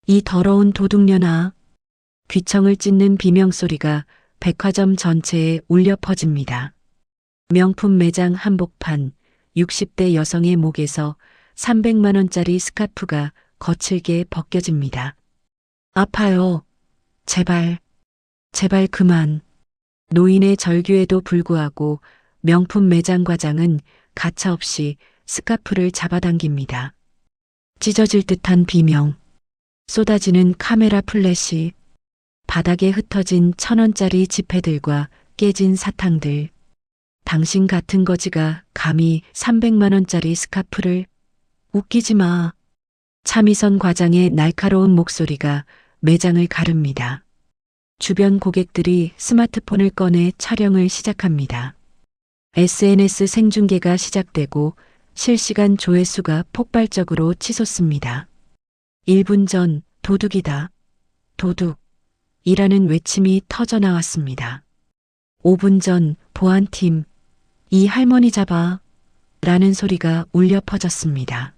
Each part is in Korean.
이 더러운 도둑년아. 귀청을 찢는 비명소리가 백화점 전체에 울려 퍼집니다. 명품 매장 한복판 60대 여성의 목에서 300만 원짜리 스카프가 거칠게 벗겨집니다. 아파요. 제발, 제발 그만. 노인의 절규에도 불구하고 명품 매장 과장은 가차없이 스카프를 잡아당깁니다. 찢어질 듯한 비명, 쏟아지는 카메라 플래시, 바닥에 흩어진 1,000원짜리 지폐들과 깨진 사탕들. 당신 같은 거지가 감히 300만 원짜리 스카프를. 웃기지 마. 차미선 과장의 날카로운 목소리가 매장을 가릅니다. 주변 고객들이 스마트폰을 꺼내 촬영을 시작합니다. SNS 생중계가 시작되고 실시간 조회수가 폭발적으로 치솟습니다. 1분 전 도둑이다. 도둑. 이라는 외침이 터져 나왔습니다. 5분 전 보안팀. 이 할머니 잡아. 라는 소리가 울려 퍼졌습니다.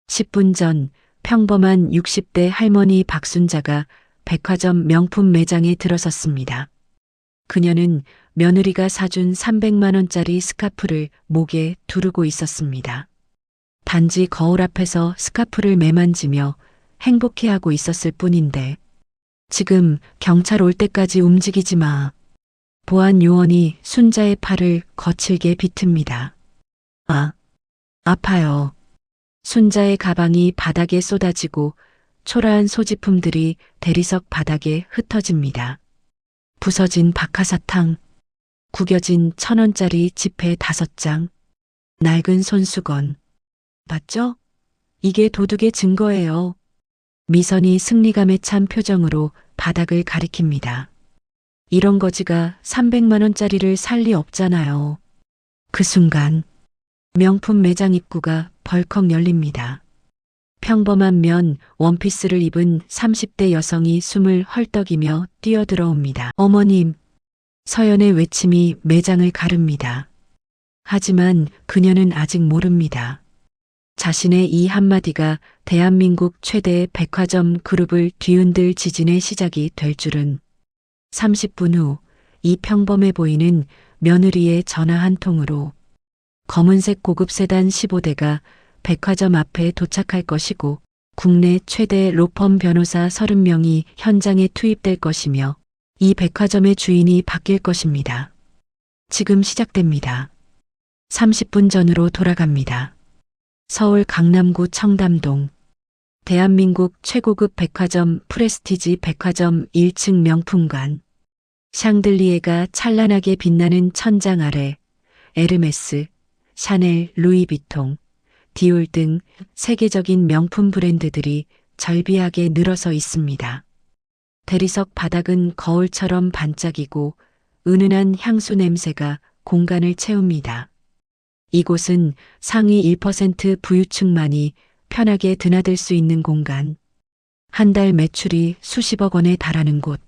10분 전 평범한 60대 할머니 박순자가 백화점 명품 매장에 들어섰습니다. 그녀는 며느리가 사준 300만 원짜리 스카프를 목에 두르고 있었습니다. 단지 거울 앞에서 스카프를 매만지며 행복해하고 있었을 뿐인데 지금 경찰 올 때까지 움직이지 마. 보안 요원이 순자의 팔을 거칠게 비틉니다. 아, 아파요. 순자의 가방이 바닥에 쏟아지고 초라한 소지품들이 대리석 바닥에 흩어집니다. 부서진 박하사탕, 구겨진 1,000원짜리 지폐 5장, 낡은 손수건. 맞죠? 이게 도둑의 증거예요. 미선이 승리감에 찬 표정으로 바닥을 가리킵니다. 이런 거지가 300만 원짜리를 살 리 없잖아요. 그 순간 명품 매장 입구가 벌컥 열립니다. 평범한 면 원피스를 입은 30대 여성이 숨을 헐떡이며 뛰어들어옵니다. 어머님. 서연의 외침이 매장을 가릅니다. 하지만 그녀는 아직 모릅니다. 자신의 이 한마디가 대한민국 최대의 백화점 그룹을 뒤흔들 지진의 시작이 될 줄은. 30분 후 이 평범해 보이는 며느리의 전화 한 통으로 검은색 고급 세단 15대가 백화점 앞에 도착할 것이고 국내 최대 로펌 변호사 30명이 현장에 투입될 것이며 이 백화점의 주인이 바뀔 것입니다. 지금 시작됩니다. 30분 전으로 돌아갑니다. 서울 강남구 청담동. 대한민국 최고급 백화점 프레스티지 백화점 1층 명품관. 샹들리에가 찬란하게 빛나는 천장 아래 에르메스, 샤넬, 루이비통, 디올 등 세계적인 명품 브랜드들이 절비하게 늘어서 있습니다. 대리석 바닥은 거울처럼 반짝이고 은은한 향수 냄새가 공간을 채웁니다. 이곳은 상위 1% 부유층만이 편하게 드나들 수 있는 공간. 한 달 매출이 수십억 원에 달하는 곳.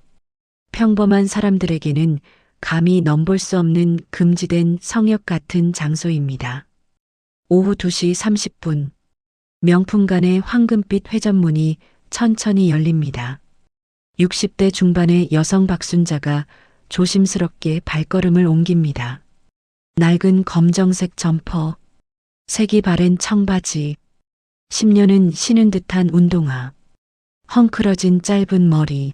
평범한 사람들에게는 감히 넘볼 수 없는 금지된 성역 같은 장소입니다. 오후 2시 30분. 명품관의 황금빛 회전문이 천천히 열립니다. 60대 중반의 여성 박순자가 조심스럽게 발걸음을 옮깁니다. 낡은 검정색 점퍼, 색이 바랜 청바지, 10년은 신은 듯한 운동화, 헝클어진 짧은 머리,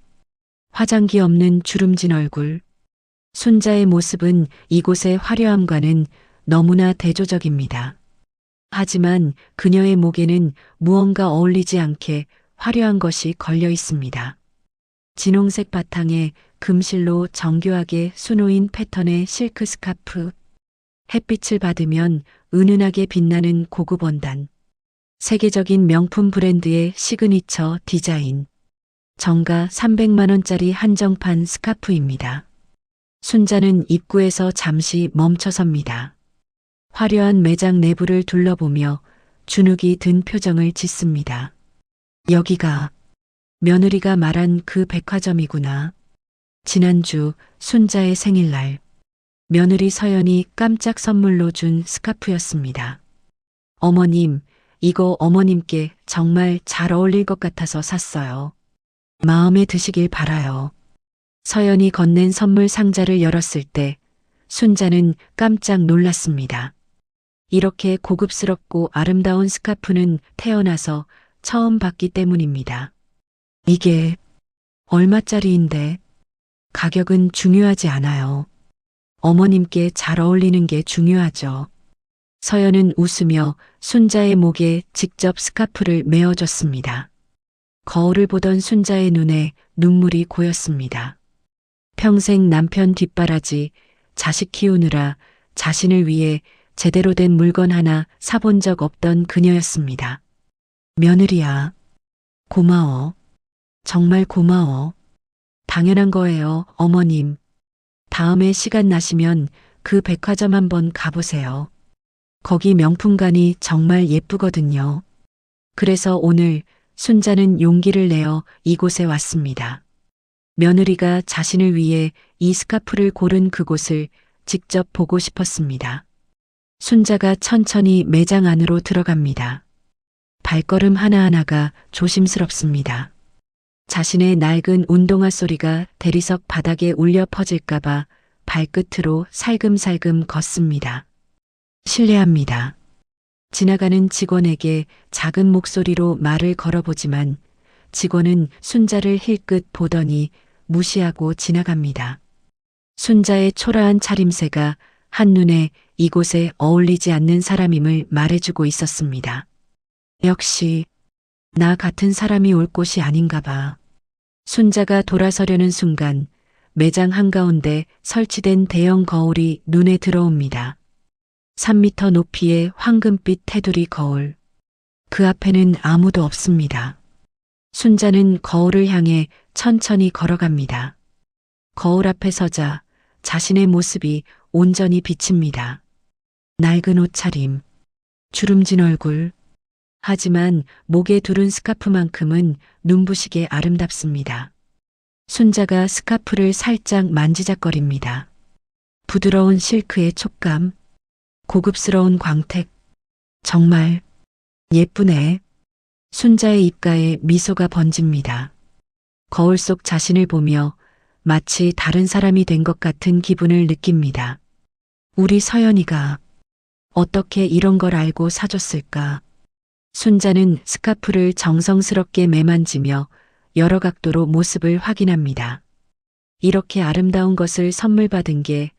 화장기 없는 주름진 얼굴. 순자의 모습은 이곳의 화려함과는 너무나 대조적입니다. 하지만 그녀의 목에는 무언가 어울리지 않게 화려한 것이 걸려 있습니다. 진홍색 바탕에 금실로 정교하게 수놓인 패턴의 실크 스카프. 햇빛을 받으면 은은하게 빛나는 고급 원단. 세계적인 명품 브랜드의 시그니처 디자인. 정가 300만 원짜리 한정판 스카프입니다. 순자는 입구에서 잠시 멈춰섭니다. 화려한 매장 내부를 둘러보며 주눅이 든 표정을 짓습니다. 여기가 며느리가 말한 그 백화점이구나. 지난주 순자의 생일날 며느리 서연이 깜짝 선물로 준 스카프였습니다. 어머님, 이거 어머님께 정말 잘 어울릴 것 같아서 샀어요. 마음에 드시길 바라요. 서연이 건넨 선물 상자를 열었을 때 순자는 깜짝 놀랐습니다. 이렇게 고급스럽고 아름다운 스카프는 태어나서 처음 봤기 때문입니다. 이게 얼마짜리인데? 가격은 중요하지 않아요. 어머님께 잘 어울리는 게 중요하죠. 서연은 웃으며 순자의 목에 직접 스카프를 메어줬습니다. 거울을 보던 순자의 눈에 눈물이 고였습니다. 평생 남편 뒷바라지, 자식 키우느라 자신을 위해 제대로 된 물건 하나 사본 적 없던 그녀였습니다. 며느리야, 고마워. 정말 고마워. 당연한 거예요, 어머님. 다음에 시간 나시면 그 백화점 한번 가보세요. 거기 명품관이 정말 예쁘거든요. 그래서 오늘 순자는 용기를 내어 이곳에 왔습니다. 며느리가 자신을 위해 이 스카프를 고른 그곳을 직접 보고 싶었습니다. 순자가 천천히 매장 안으로 들어갑니다. 발걸음 하나하나가 조심스럽습니다. 자신의 낡은 운동화 소리가 대리석 바닥에 울려 퍼질까봐 발끝으로 살금살금 걷습니다. 실례합니다. 지나가는 직원에게 작은 목소리로 말을 걸어보지만 직원은 순자를 힐끗 보더니 무시하고 지나갑니다. 순자의 초라한 차림새가 한눈에 이곳에 어울리지 않는 사람임을 말해주고 있었습니다. 역시 나 같은 사람이 올 곳이 아닌가 봐. 순자가 돌아서려는 순간 매장 한가운데 설치된 대형 거울이 눈에 들어옵니다. 3m 높이의 황금빛 테두리 거울. 그 앞에는 아무도 없습니다. 순자는 거울을 향해 천천히 걸어갑니다. 거울 앞에 서자 자신의 모습이 온전히 비칩니다. 낡은 옷차림, 주름진 얼굴. 하지만 목에 두른 스카프만큼은 눈부시게 아름답습니다. 순자가 스카프를 살짝 만지작거립니다. 부드러운 실크의 촉감, 고급스러운 광택. 정말 예쁘네. 순자의 입가에 미소가 번집니다. 거울 속 자신을 보며 마치 다른 사람이 된 것 같은 기분을 느낍니다. 우리 서연이가 어떻게 이런 걸 알고 사줬을까? 순자는 스카프를 정성스럽게 매만지며 여러 각도로 모습을 확인합니다. 이렇게 아름다운 것을 선물 받은 게,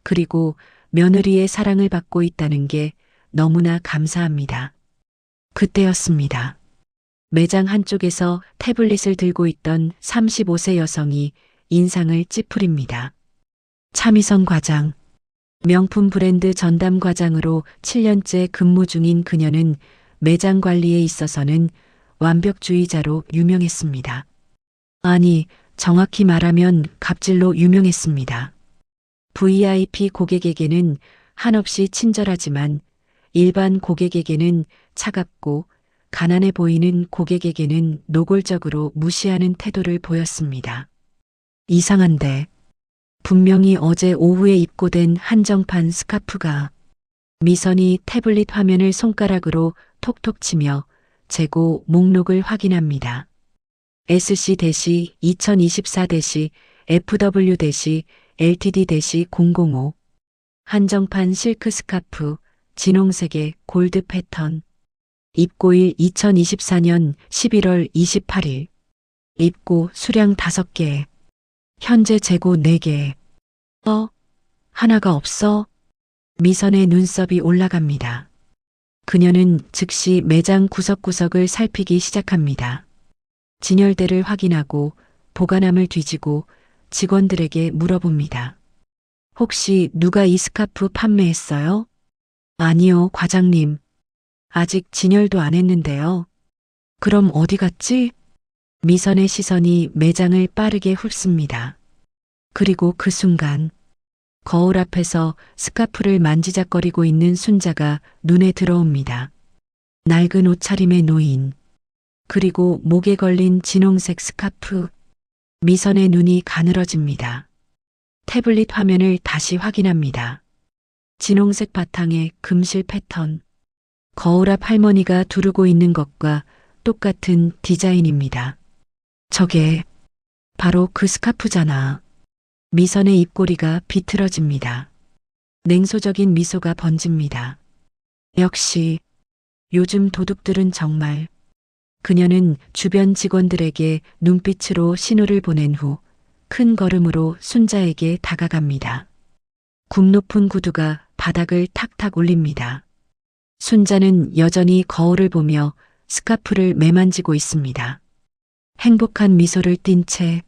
그리고 며느리의 사랑을 받고 있다는 게 너무나 감사합니다. 그때였습니다. 매장 한쪽에서 태블릿을 들고 있던 35세 여성이 인상을 찌푸립니다. 차미선 과장. 명품 브랜드 전담 과장으로 7년째 근무 중인 그녀는 매장 관리에 있어서는 완벽주의자로 유명했습니다. 아니, 정확히 말하면 갑질로 유명했습니다. VIP 고객에게는 한없이 친절하지만 일반 고객에게는 차갑고 가난해 보이는 고객에게는 노골적으로 무시하는 태도를 보였습니다. 이상한데, 분명히 어제 오후에 입고된 한정판 스카프가. 미선이 태블릿 화면을 손가락으로 톡톡 치며 재고 목록을 확인합니다. SC-24-FW-LTD-005 한정판 실크 스카프 진홍색의 골드 패턴. 입고일 2024년 11월 28일. 입고 수량 5개. 현재 재고 4개. 하나가 없어? 미선의 눈썹이 올라갑니다. 그녀는 즉시 매장 구석구석을 살피기 시작합니다. 진열대를 확인하고 보관함을 뒤지고 직원들에게 물어봅니다. 혹시 누가 이 스카프 판매했어요? 아니요, 과장님. 아직 진열도 안 했는데요. 그럼 어디 갔지? 미선의 시선이 매장을 빠르게 훑습니다. 그리고 그 순간 거울 앞에서 스카프를 만지작거리고 있는 순자가 눈에 들어옵니다. 낡은 옷차림의 노인, 그리고 목에 걸린 진홍색 스카프. 미선의 눈이 가늘어집니다. 태블릿 화면을 다시 확인합니다. 진홍색 바탕에 금실 패턴, 거울 앞 할머니가 두르고 있는 것과 똑같은 디자인입니다. 저게 바로 그 스카프잖아. 미선의 입꼬리가 비틀어집니다. 냉소적인 미소가 번집니다. 역시 요즘 도둑들은 정말. 그녀는 주변 직원들에게 눈빛으로 신호를 보낸 후 큰 걸음으로 순자에게 다가갑니다. 굽 높은 구두가 바닥을 탁탁 울립니다. 순자는 여전히 거울을 보며 스카프를 매만지고 있습니다. 행복한 미소를 띤 채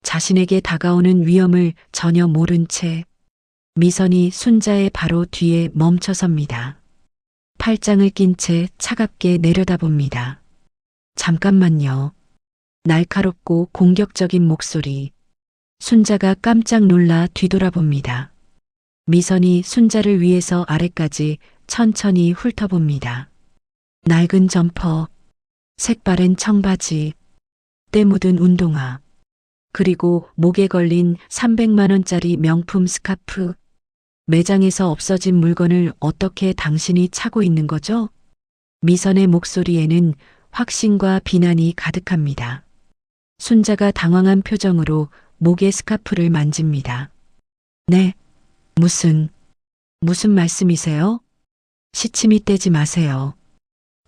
자신에게 다가오는 위험을 전혀 모른 채 미선이 순자의 바로 뒤에 멈춰섭니다. 팔짱을 낀 채 차갑게 내려다봅니다. 잠깐만요. 날카롭고 공격적인 목소리. 순자가 깜짝 놀라 뒤돌아봅니다. 미선이 순자를 위에서 아래까지 천천히 훑어봅니다. 낡은 점퍼, 색바랜 청바지, 때 묻은 운동화, 그리고 목에 걸린 300만 원짜리 명품 스카프. 매장에서 없어진 물건을 어떻게 당신이 차고 있는 거죠? 미선의 목소리에는 확신과 비난이 가득합니다. 순자가 당황한 표정으로 목의 스카프를 만집니다. 네, 무슨 말씀이세요? 시침이 떼지 마세요.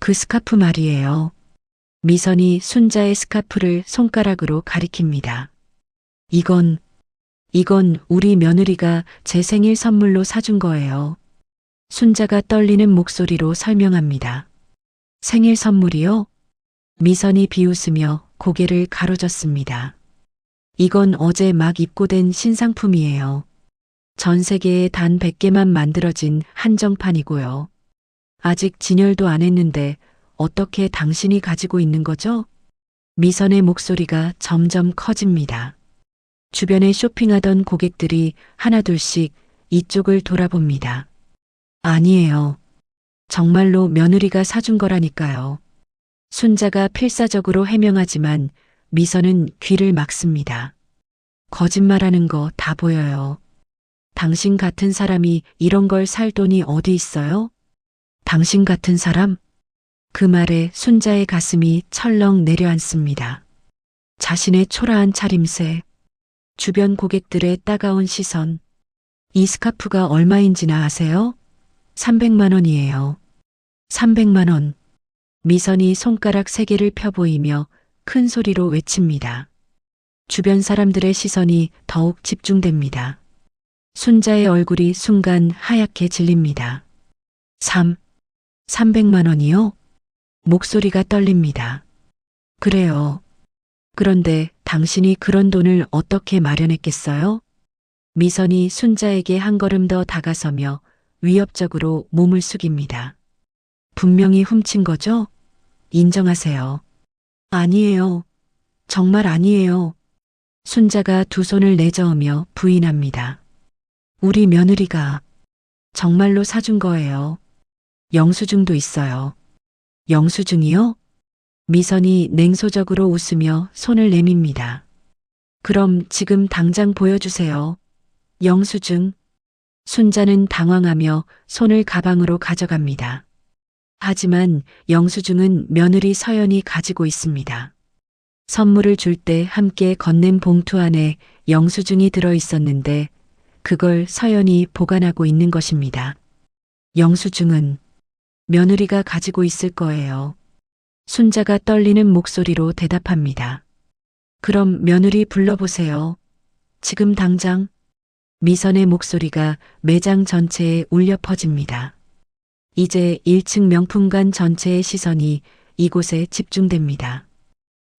그 스카프 말이에요. 미선이 순자의 스카프를 손가락으로 가리킵니다. 이건 우리 며느리가 제 생일 선물로 사준 거예요. 순자가 떨리는 목소리로 설명합니다. 생일 선물이요? 미선이 비웃으며 고개를 가로젓습니다. 이건 어제 막 입고된 신상품이에요. 전 세계에 단 100개만 만들어진 한정판이고요. 아직 진열도 안 했는데 어떻게 당신이 가지고 있는 거죠? 미선의 목소리가 점점 커집니다. 주변에 쇼핑하던 고객들이 하나둘씩 이쪽을 돌아봅니다. 아니에요. 정말로 며느리가 사준 거라니까요. 순자가 필사적으로 해명하지만 미선은 귀를 막습니다. 거짓말하는 거 다 보여요. 당신 같은 사람이 이런 걸 살 돈이 어디 있어요? 당신 같은 사람? 그 말에 순자의 가슴이 철렁 내려앉습니다. 자신의 초라한 차림새, 주변 고객들의 따가운 시선. 이 스카프가 얼마인지나 아세요? 300만 원이에요. 300만 원. 미선이 손가락 3개를 펴 보이며 큰 소리로 외칩니다. 주변 사람들의 시선이 더욱 집중됩니다. 순자의 얼굴이 순간 하얗게 질립니다. 300만 원이요? 목소리가 떨립니다. 그래요. 그런데 당신이 그런 돈을 어떻게 마련했겠어요? 미선이 순자에게 한 걸음 더 다가서며 위협적으로 몸을 숙입니다. 분명히 훔친 거죠? 인정하세요. 아니에요. 정말 아니에요. 순자가 두 손을 내저으며 부인합니다. 우리 며느리가 정말로 사준 거예요. 영수증도 있어요. 영수증이요? 미선이 냉소적으로 웃으며 손을 내밉니다. 그럼 지금 당장 보여주세요. 영수증. 순자는 당황하며 손을 가방으로 가져갑니다. 하지만 영수증은 며느리 서연이 가지고 있습니다. 선물을 줄 때 함께 건넨 봉투 안에 영수증이 들어 있었는데 그걸 서연이 보관하고 있는 것입니다. 영수증은 며느리가 가지고 있을 거예요. 순자가 떨리는 목소리로 대답합니다. 그럼 며느리 불러보세요. 지금 당장. 미선의 목소리가 매장 전체에 울려 퍼집니다. 이제 1층 명품관 전체의 시선이 이곳에 집중됩니다.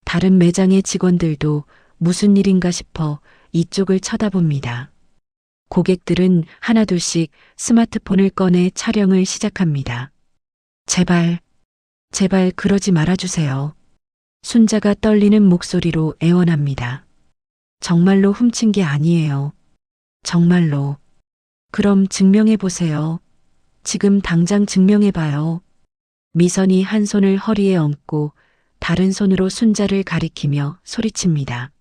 다른 매장의 직원들도 무슨 일인가 싶어 이쪽을 쳐다봅니다. 고객들은 하나둘씩 스마트폰을 꺼내 촬영을 시작합니다. 제발 그러지 말아주세요. 순자가 떨리는 목소리로 애원합니다. 정말로 훔친 게 아니에요. 정말로. 그럼 증명해보세요. 지금 당장 증명해봐요. 미선이 한 손을 허리에 얹고 다른 손으로 순자를 가리키며 소리칩니다.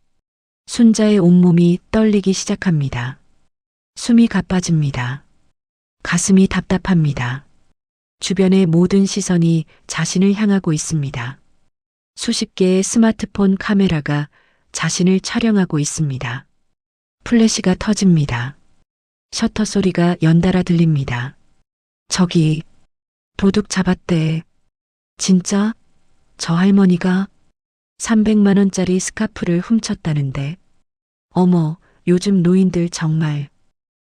순자의 온몸이 떨리기 시작합니다. 숨이 가빠집니다. 가슴이 답답합니다. 주변의 모든 시선이 자신을 향하고 있습니다. 수십 개의 스마트폰 카메라가 자신을 촬영하고 있습니다. 플래시가 터집니다. 셔터 소리가 연달아 들립니다. 저기, 도둑 잡았대. 진짜? 저 할머니가 300만 원짜리 스카프를 훔쳤다는데. 어머, 요즘 노인들 정말.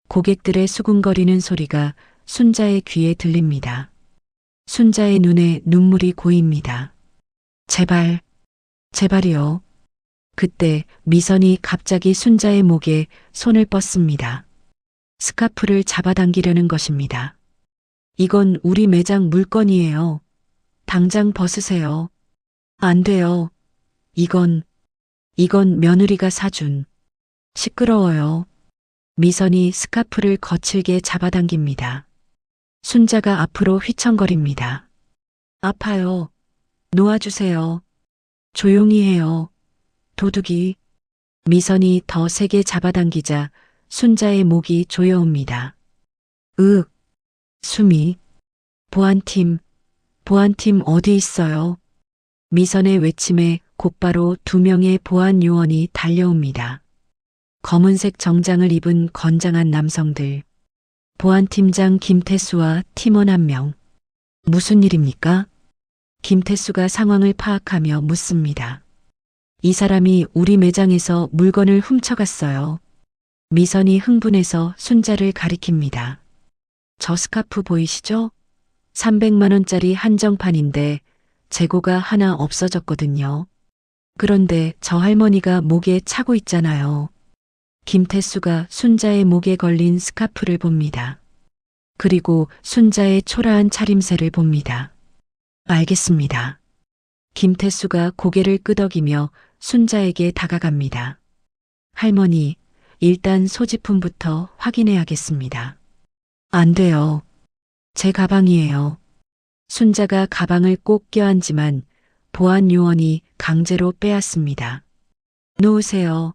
고객들의 수군거리는 소리가 순자의 귀에 들립니다. 순자의 눈에 눈물이 고입니다. 제발, 제발이요. 그때 미선이 갑자기 순자의 목에 손을 뻗습니다. 스카프를 잡아당기려는 것입니다. 이건 우리 매장 물건이에요. 당장 벗으세요. 안 돼요. 이건 며느리가 사준. 시끄러워요. 미선이 스카프를 거칠게 잡아당깁니다. 순자가 앞으로 휘청거립니다. 아파요. 놓아주세요. 조용히 해요. 도둑이. 미선이 더 세게 잡아당기자 순자의 목이 조여옵니다. 으윽. 숨이. 보안팀 어디 있어요? 미선의 외침에 곧바로 2명의 보안 요원이 달려옵니다. 검은색 정장을 입은 건장한 남성들. 보안팀장 김태수와 팀원 1명. 무슨 일입니까? 김태수가 상황을 파악하며 묻습니다. 이 사람이 우리 매장에서 물건을 훔쳐갔어요. 미선이 흥분해서 순자를 가리킵니다. 저 스카프 보이시죠? 300만 원짜리 한정판인데 재고가 하나 없어졌거든요. 그런데 저 할머니가 목에 차고 있잖아요. 김태수가 순자의 목에 걸린 스카프를 봅니다. 그리고 순자의 초라한 차림새를 봅니다. 알겠습니다. 김태수가 고개를 끄덕이며 순자에게 다가갑니다. 할머니, 일단 소지품부터 확인해야겠습니다. 안 돼요. 제 가방이에요. 순자가 가방을 꼭 껴안지만 보안 요원이 강제로 빼앗습니다. 놓으세요.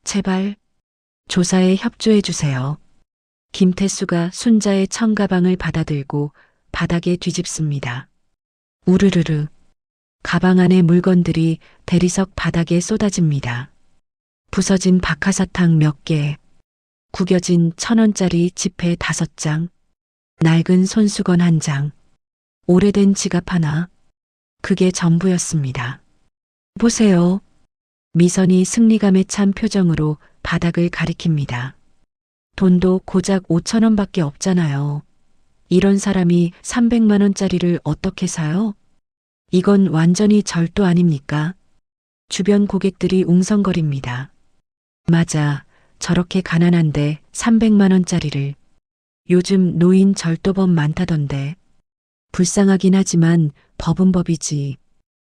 제발. 조사에 협조해 주세요. 김태수가 순자의 청가방을 받아들고 바닥에 뒤집습니다. 우르르르. 가방 안의 물건들이 대리석 바닥에 쏟아집니다. 부서진 박하사탕 몇 개, 구겨진 1,000원짜리 지폐 5장, 낡은 손수건 1장, 오래된 지갑 하나. 그게 전부였습니다. 보세요. 미선이 승리감에 찬 표정으로 바닥을 가리킵니다. 돈도 고작 5,000원밖에 없잖아요. 이런 사람이 300만 원짜리를 어떻게 사요? 이건 완전히 절도 아닙니까? 주변 고객들이 웅성거립니다. 맞아. 저렇게 가난한데 300만 원짜리를. 요즘 노인 절도범 많다던데. 불쌍하긴 하지만 법은 법이지.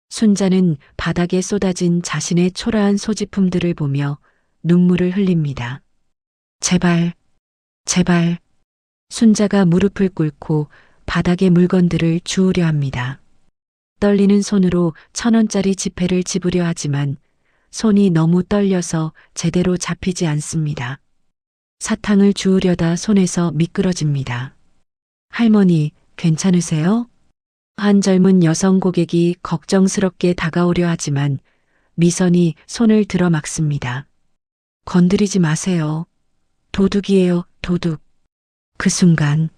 순자는 바닥에 쏟아진 자신의 초라한 소지품들을 보며 눈물을 흘립니다. 제발, 제발. 순자가 무릎을 꿇고 바닥의 물건들을 주우려 합니다. 떨리는 손으로 1,000원짜리 지폐를 집으려 하지만 손이 너무 떨려서 제대로 잡히지 않습니다. 사탕을 주우려다 손에서 미끄러집니다. 할머니, 괜찮으세요? 한 젊은 여성 고객이 걱정스럽게 다가오려 하지만 미선이 손을 들어 막습니다. 건드리지 마세요. 도둑이에요, 도둑. 그 순간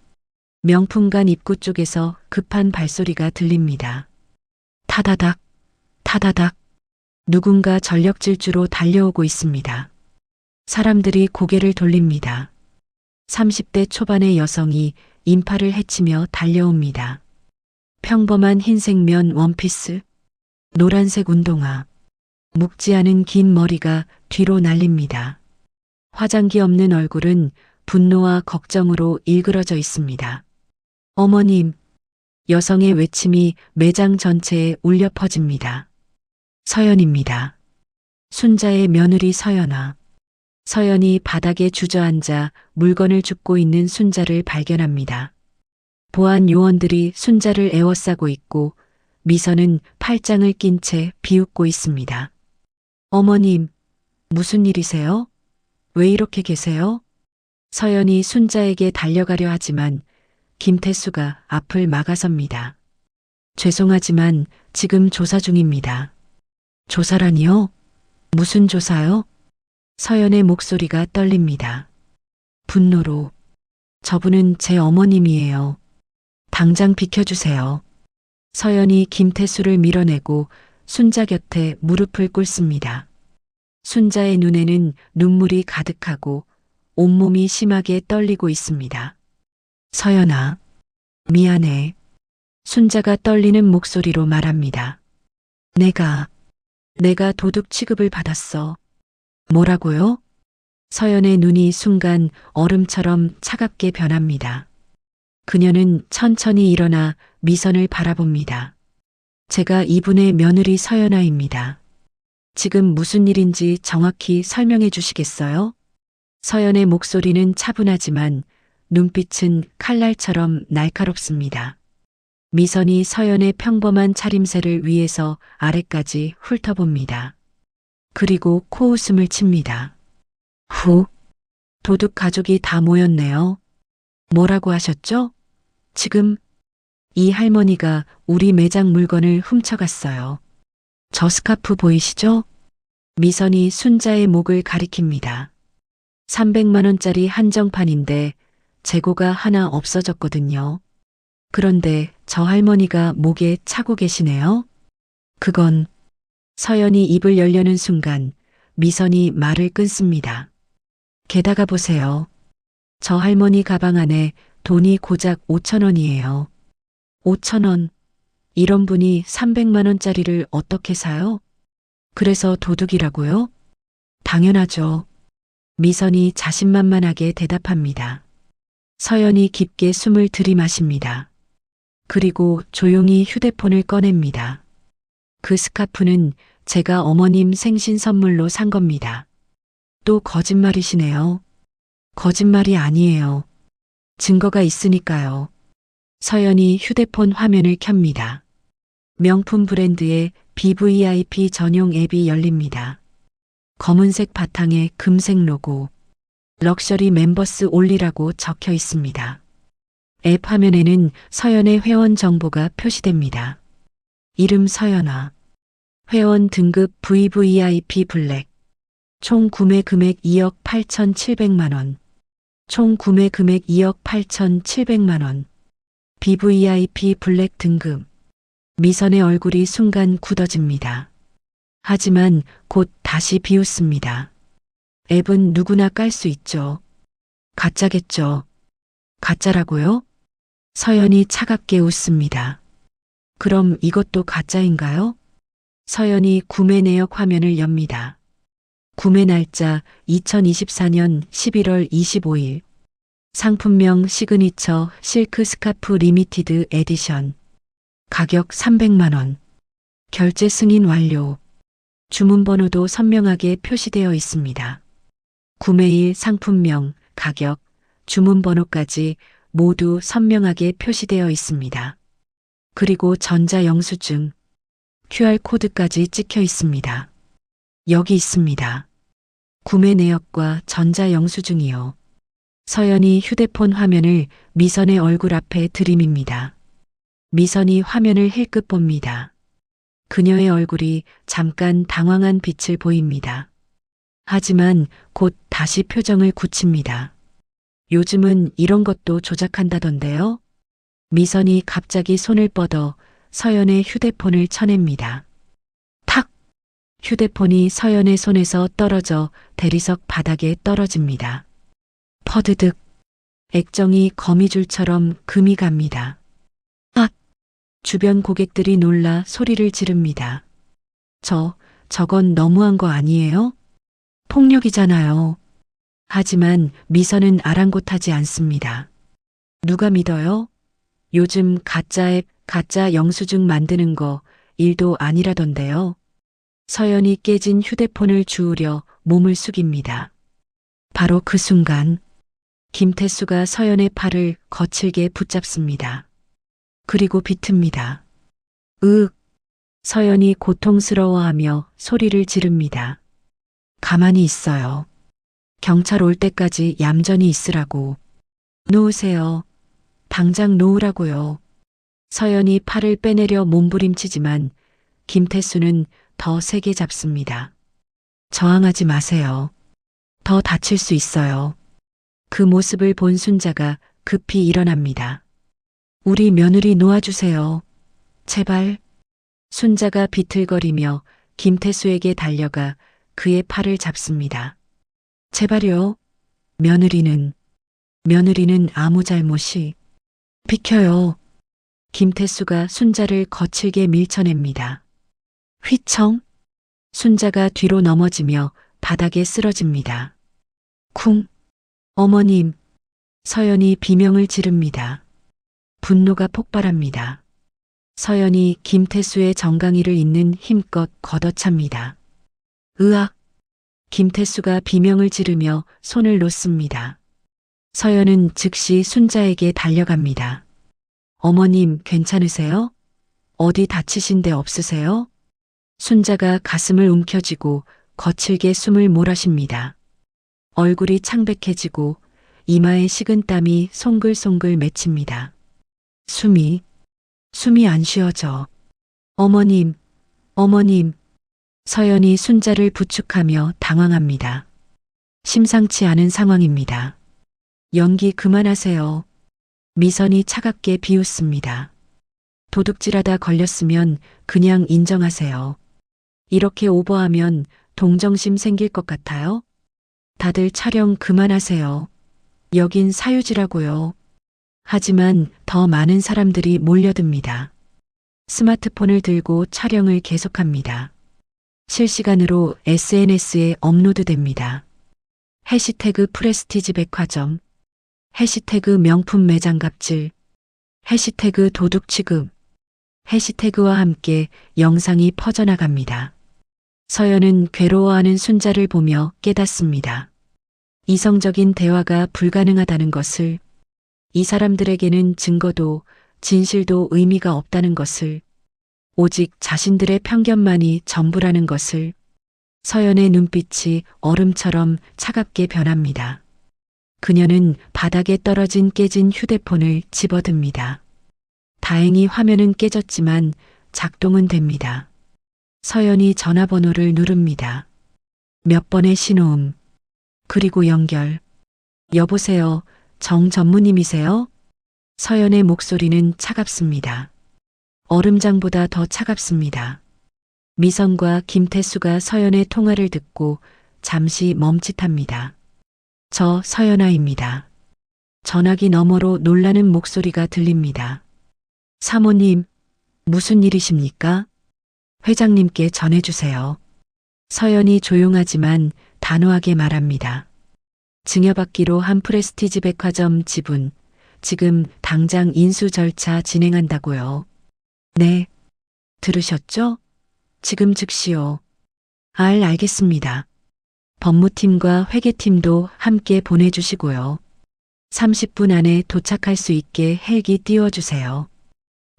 명품관 입구 쪽에서 급한 발소리가 들립니다. 타다닥, 타다닥. 누군가 전력 질주로 달려오고 있습니다. 사람들이 고개를 돌립니다. 30대 초반의 여성이 인파를 헤치며 달려옵니다. 평범한 흰색 면 원피스, 노란색 운동화, 묵지 않은 긴 머리가 뒤로 날립니다. 화장기 없는 얼굴은 분노와 걱정으로 일그러져 있습니다. 어머님, 여성의 외침이 매장 전체에 울려 퍼집니다. 서연입니다. 순자의 며느리 서연아. 서연이 바닥에 주저앉아 물건을 줍고 있는 순자를 발견합니다. 보안 요원들이 순자를 에워싸고 있고 미선은 팔짱을 낀 채 비웃고 있습니다. 어머님, 무슨 일이세요? 왜 이렇게 계세요? 서연이 순자에게 달려가려 하지만 김태수가 앞을 막아섭니다. 죄송하지만 지금 조사 중입니다. 조사라니요? 무슨 조사요? 서연의 목소리가 떨립니다. 분노로. 저분은 제 어머님이에요. 당장 비켜주세요. 서연이 김태수를 밀어내고 순자 곁에 무릎을 꿇습니다. 순자의 눈에는 눈물이 가득하고 온몸이 심하게 떨리고 있습니다. 서연아, 미안해. 순자가 떨리는 목소리로 말합니다. 내가 도둑 취급을 받았어. 뭐라고요? 서연의 눈이 순간 얼음처럼 차갑게 변합니다. 그녀는 천천히 일어나 미선을 바라봅니다. 제가 이분의 며느리 서연아입니다. 지금 무슨 일인지 정확히 설명해 주시겠어요? 서연의 목소리는 차분하지만 눈빛은 칼날처럼 날카롭습니다. 미선이 서연의 평범한 차림새를 위에서 아래까지 훑어봅니다. 그리고 코웃음을 칩니다. 후, 도둑 가족이 다 모였네요. 뭐라고 하셨죠? 지금 이 할머니가 우리 매장 물건을 훔쳐갔어요. 저 스카프 보이시죠? 미선이 순자의 목을 가리킵니다. 300만 원짜리 한정판인데 재고가 하나 없어졌거든요. 그런데 저 할머니가 목에 차고 계시네요. 그건 서연이 입을 열려는 순간 미선이 말을 끊습니다. 게다가 보세요. 저 할머니 가방 안에 돈이 고작 5천 원이에요. 5천 원. 이런 분이 300만 원짜리를 어떻게 사요? 그래서 도둑이라고요? 당연하죠. 미선이 자신만만하게 대답합니다. 서연이 깊게 숨을 들이마십니다. 그리고 조용히 휴대폰을 꺼냅니다. 그 스카프는 제가 어머님 생신 선물로 산 겁니다. 또 거짓말이시네요. 거짓말이 아니에요. 증거가 있으니까요. 서연이 휴대폰 화면을 켭니다. 명품 브랜드의 BVIP 전용 앱이 열립니다. 검은색 바탕에 금색 로고, 럭셔리 멤버스 올리라고 적혀 있습니다. 앱 화면에는 서연의 회원 정보가 표시됩니다. 이름 서연아. 회원 등급 VVIP 블랙. 총 구매 금액 2억 8,700만 원. 총 구매 금액 2억 8,700만 원. BVIP 블랙 등급. 미선의 얼굴이 순간 굳어집니다. 하지만 곧 다시 비웃습니다. 앱은 누구나 깔 수 있죠. 가짜겠죠. 가짜라고요? 서연이 차갑게 웃습니다. 그럼 이것도 가짜인가요? 서연이 구매 내역 화면을 엽니다. 구매 날짜 2024년 11월 25일. 상품명 시그니처 실크 스카프 리미티드 에디션. 가격 300만 원. 결제 승인 완료. 주문번호도 선명하게 표시되어 있습니다. 구매일 상품명, 가격, 주문번호까지 모두 선명하게 표시되어 있습니다. 그리고 전자영수증, QR코드까지 찍혀 있습니다. 여기 있습니다. 구매 내역과 전자영수증이요. 서연이 휴대폰 화면을 미선의 얼굴 앞에 들이밉니다. 미선이 화면을 힐끗 봅니다. 그녀의 얼굴이 잠깐 당황한 빛을 보입니다. 하지만 곧 다시 표정을 굳힙니다. 요즘은 이런 것도 조작한다던데요? 미선이 갑자기 손을 뻗어 서연의 휴대폰을 쳐냅니다. 탁! 휴대폰이 서연의 손에서 떨어져 대리석 바닥에 떨어집니다. 퍼드득. 액정이 거미줄처럼 금이 갑니다. 아! 주변 고객들이 놀라 소리를 지릅니다. 저건 너무한 거 아니에요? 폭력이잖아요. 하지만 미선은 아랑곳하지 않습니다. 누가 믿어요? 요즘 가짜 앱, 가짜 영수증 만드는 거 일도 아니라던데요. 서연이 깨진 휴대폰을 주우려 몸을 숙입니다. 바로 그 순간 김태수가 서연의 팔을 거칠게 붙잡습니다. 그리고 비틉니다. 으윽. 서연이 고통스러워하며 소리를 지릅니다. 가만히 있어요. 경찰 올 때까지 얌전히 있으라고. 놓으세요. 당장 놓으라고요. 서연이 팔을 빼내려 몸부림치지만 김태수는 더 세게 잡습니다. 저항하지 마세요. 더 다칠 수 있어요. 그 모습을 본 순자가 급히 일어납니다. 우리 며느리 놓아주세요. 제발. 순자가 비틀거리며 김태수에게 달려가 그의 팔을 잡습니다. 제발요. 며느리는 아무 잘못이. 비켜요. 김태수가 순자를 거칠게 밀쳐냅니다. 휘청. 순자가 뒤로 넘어지며 바닥에 쓰러집니다. 쿵. 어머님. 서연이 비명을 지릅니다. 분노가 폭발합니다. 서연이 김태수의 정강이를 잇는 힘껏 걷어찹니다. 으악! 김태수가 비명을 지르며 손을 놓습니다. 서연은 즉시 순자에게 달려갑니다. 어머님 괜찮으세요? 어디 다치신 데 없으세요? 순자가 가슴을 움켜쥐고 거칠게 숨을 몰아쉽니다. 얼굴이 창백해지고 이마에 식은 땀이 송글송글 맺힙니다. 숨이 안 쉬어져. 어머님. 서연이 순자를 부축하며 당황합니다. 심상치 않은 상황입니다. 연기 그만하세요. 미선이 차갑게 비웃습니다. 도둑질하다 걸렸으면 그냥 인정하세요. 이렇게 오버하면 동정심 생길 것 같아요? 다들 촬영 그만하세요. 여긴 사유지라고요. 하지만 더 많은 사람들이 몰려듭니다. 스마트폰을 들고 촬영을 계속합니다. 실시간으로 SNS에 업로드됩니다. 해시태그 프레스티지 백화점, 해시태그 명품 매장 갑질, 해시태그 도둑 취급, 해시태그와 함께 영상이 퍼져나갑니다. 서연은 괴로워하는 순자를 보며 깨닫습니다. 이성적인 대화가 불가능하다는 것을, 이 사람들에게는 증거도 진실도 의미가 없다는 것을, 오직 자신들의 편견만이 전부라는 것을. 서연의 눈빛이 얼음처럼 차갑게 변합니다. 그녀는 바닥에 떨어진 깨진 휴대폰을 집어듭니다. 다행히 화면은 깨졌지만 작동은 됩니다. 서연이 전화번호를 누릅니다. 몇 번의 신호음, 그리고 연결. 여보세요, 정 전무님이세요? 서연의 목소리는 차갑습니다. 얼음장보다 더 차갑습니다. 미선과 김태수가 서연의 통화를 듣고 잠시 멈칫합니다. 저 서연아입니다. 전화기 너머로 놀라는 목소리가 들립니다. 사모님, 무슨 일이십니까? 회장님께 전해주세요. 서연이 조용하지만 단호하게 말합니다. 증여받기로 한 프레스티지 백화점 지분, 지금 당장 인수 절차 진행한다고요. 네. 들으셨죠? 지금 즉시요. 알겠습니다. 법무팀과 회계팀도 함께 보내주시고요. 30분 안에 도착할 수 있게 헬기 띄워주세요.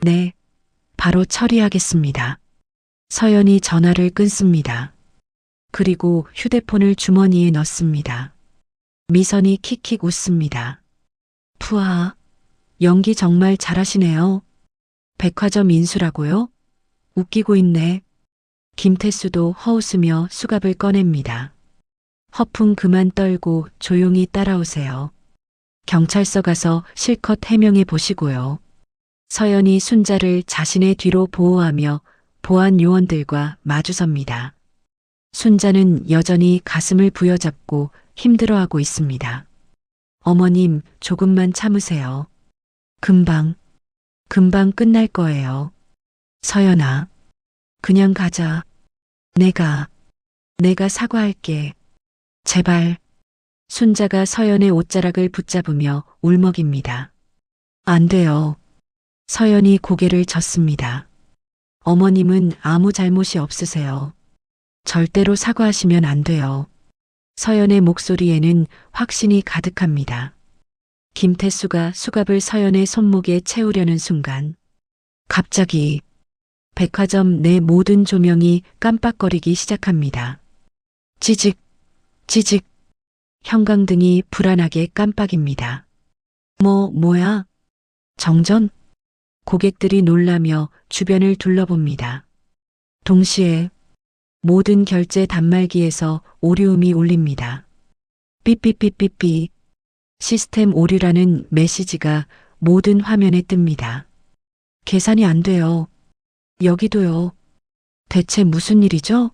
네. 바로 처리하겠습니다. 서연이 전화를 끊습니다. 그리고 휴대폰을 주머니에 넣습니다. 미선이 킥킥 웃습니다. 푸아, 연기 정말 잘하시네요. 백화점 인수라고요? 웃기고 있네. 김태수도 허웃으며 수갑을 꺼냅니다. 허풍 그만 떨고 조용히 따라오세요. 경찰서 가서 실컷 해명해 보시고요. 서연이 순자를 자신의 뒤로 보호하며 보안 요원들과 마주섭니다. 순자는 여전히 가슴을 부여잡고 힘들어하고 있습니다. 어머님, 조금만 참으세요. 금방 끝날 거예요. 서연아, 그냥 가자. 내가 사과할게. 제발. 순자가 서연의 옷자락을 붙잡으며 울먹입니다. 안 돼요. 서연이 고개를 젓습니다. 어머님은 아무 잘못이 없으세요. 절대로 사과하시면 안 돼요. 서연의 목소리에는 확신이 가득합니다. 김태수가 수갑을 서연의 손목에 채우려는 순간 갑자기 백화점 내 모든 조명이 깜빡거리기 시작합니다. 지직, 지직. 형광등이 불안하게 깜빡입니다. 뭐야? 정전? 고객들이 놀라며 주변을 둘러봅니다. 동시에 모든 결제 단말기에서 오류음이 울립니다. 삐삐삐삐삐. 시스템 오류라는 메시지가 모든 화면에 뜹니다. 계산이 안 돼요. 여기도요. 대체 무슨 일이죠?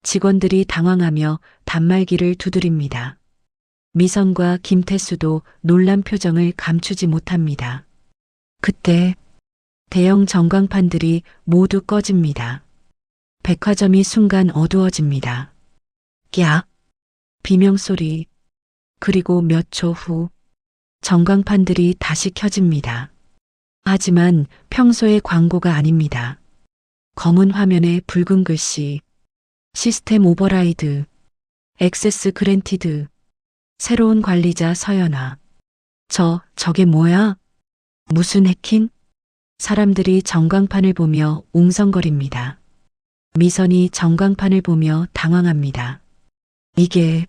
직원들이 당황하며 단말기를 두드립니다. 미선과 김태수도 놀란 표정을 감추지 못합니다. 그때 대형 전광판들이 모두 꺼집니다. 백화점이 순간 어두워집니다. 야! 비명소리. 그리고 몇 초 후 전광판들이 다시 켜집니다. 하지만 평소의 광고가 아닙니다. 검은 화면에 붉은 글씨. 시스템 오버라이드. 액세스 그랜티드. 새로운 관리자 서연아. 저게 뭐야? 무슨 해킹? 사람들이 전광판을 보며 웅성거립니다. 미선이 전광판을 보며 당황합니다. 이게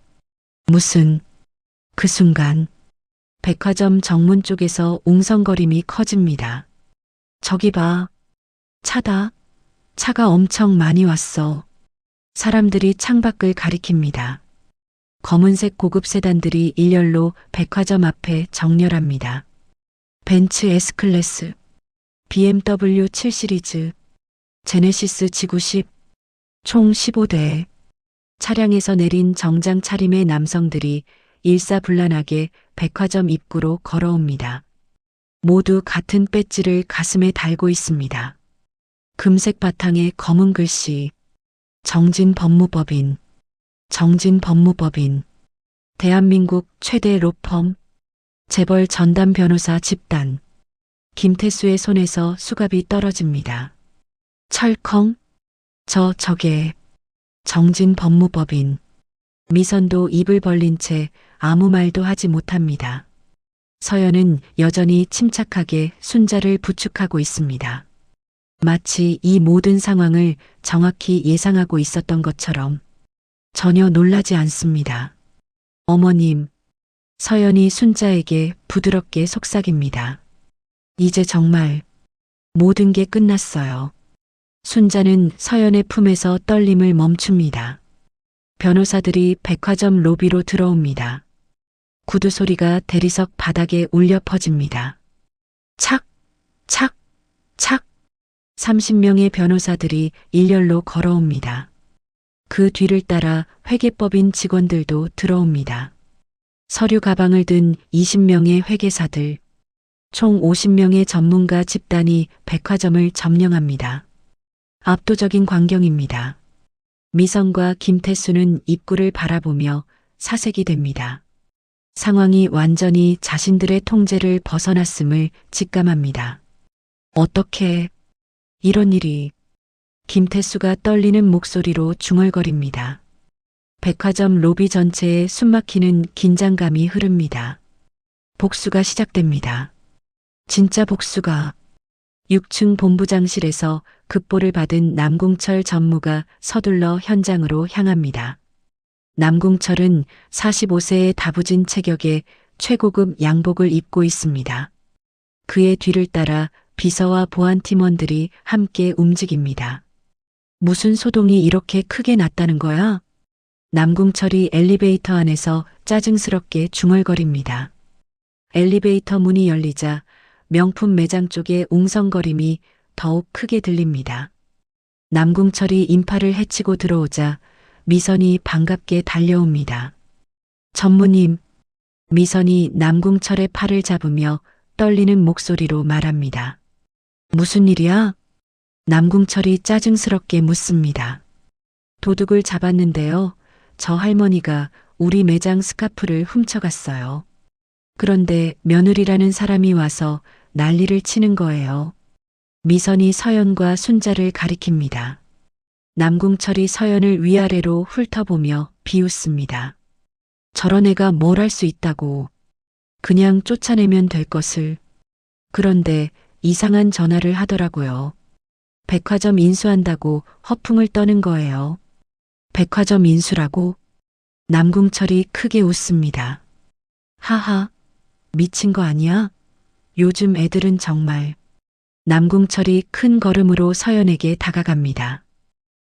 무슨... 그 순간 백화점 정문 쪽에서 웅성거림이 커집니다. 저기 봐. 차다. 차가 엄청 많이 왔어. 사람들이 창밖을 가리킵니다. 검은색 고급 세단들이 일렬로 백화점 앞에 정렬합니다. 벤츠 S클래스, BMW 7 시리즈, 제네시스 G90, 총 15대. 차량에서 내린 정장 차림의 남성들이 일사불란하게 백화점 입구로 걸어옵니다. 모두 같은 배지를 가슴에 달고 있습니다. 금색 바탕에 검은 글씨. 정진 법무법인. 정진 법무법인. 대한민국 최대 로펌. 재벌 전담 변호사 집단. 김태수의 손에서 수갑이 떨어집니다. 철컹. 저게. 정진 법무법인. 미선도 입을 벌린 채 아무 말도 하지 못합니다. 서연은 여전히 침착하게 순자를 부축하고 있습니다. 마치 이 모든 상황을 정확히 예상하고 있었던 것처럼. 전혀 놀라지 않습니다. 어머님, 서연이 순자에게 부드럽게 속삭입니다. 이제 정말 모든 게 끝났어요. 순자는 서연의 품에서 떨림을 멈춥니다. 변호사들이 백화점 로비로 들어옵니다. 구두 소리가 대리석 바닥에 울려 퍼집니다. 착, 착, 착. 30명의 변호사들이 일렬로 걸어옵니다. 그 뒤를 따라 회계법인 직원들도 들어옵니다. 서류 가방을 든 20명의 회계사들, 총 50명의 전문가 집단이 백화점을 점령합니다. 압도적인 광경입니다. 미선과 김태수는 입구를 바라보며 사색이 됩니다. 상황이 완전히 자신들의 통제를 벗어났음을 직감합니다. 어떻게 이런 일이... 김태수가 떨리는 목소리로 중얼거립니다. 백화점 로비 전체에 숨막히는 긴장감이 흐릅니다. 복수가 시작됩니다. 진짜 복수가. 6층 본부장실에서 급보를 받은 남궁철 전무가 서둘러 현장으로 향합니다. 남궁철은 45세의 다부진 체격에 최고급 양복을 입고 있습니다. 그의 뒤를 따라 비서와 보안 팀원들이 함께 움직입니다. 무슨 소동이 이렇게 크게 났다는 거야? 남궁철이 엘리베이터 안에서 짜증스럽게 중얼거립니다. 엘리베이터 문이 열리자 명품 매장 쪽의 웅성거림이 더욱 크게 들립니다. 남궁철이 인파를 헤치고 들어오자 미선이 반갑게 달려옵니다. 전무님. 미선이 남궁철의 팔을 잡으며 떨리는 목소리로 말합니다. 무슨 일이야? 남궁철이 짜증스럽게 묻습니다. 도둑을 잡았는데요. 저 할머니가 우리 매장 스카프를 훔쳐갔어요. 그런데 며느리라는 사람이 와서 난리를 치는 거예요. 미선이 서연과 순자를 가리킵니다. 남궁철이 서연을 위아래로 훑어보며 비웃습니다. 저런 애가 뭘 할 수 있다고. 그냥 쫓아내면 될 것을. 그런데 이상한 전화를 하더라고요. 백화점 인수한다고 허풍을 떠는 거예요. 백화점 인수라고? 남궁철이 크게 웃습니다. 하하, 미친 거 아니야? 요즘 애들은 정말. 남궁철이 큰 걸음으로 서연에게 다가갑니다.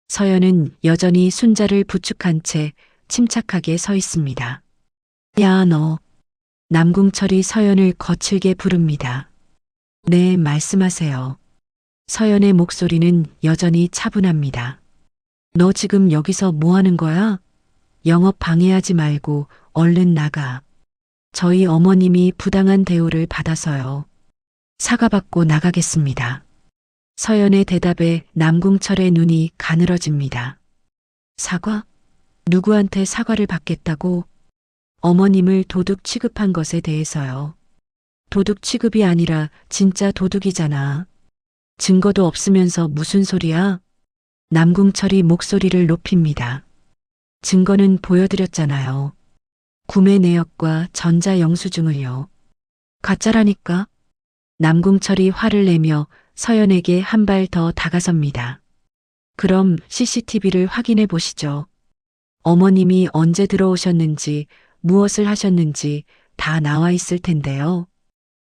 서연은 여전히 순자를 부축한 채 침착하게 서 있습니다. 야, 너. 남궁철이 서연을 거칠게 부릅니다. 네, 말씀하세요. 서연의 목소리는 여전히 차분합니다. 너 지금 여기서 뭐 하는 거야? 영업 방해하지 말고 얼른 나가. 저희 어머님이 부당한 대우를 받아서요. 사과받고 나가겠습니다. 서연의 대답에 남궁철의 눈이 가늘어집니다. 사과? 누구한테 사과를 받겠다고? 어머님을 도둑 취급한 것에 대해서요. 도둑 취급이 아니라 진짜 도둑이잖아. 증거도 없으면서 무슨 소리야? 남궁철이 목소리를 높입니다. 증거는 보여드렸잖아요. 구매 내역과 전자 영수증을요. 가짜라니까? 남궁철이 화를 내며 서연에게 한 발 더 다가섭니다. 그럼 CCTV를 확인해 보시죠. 어머님이 언제 들어오셨는지, 무엇을 하셨는지 다 나와 있을 텐데요.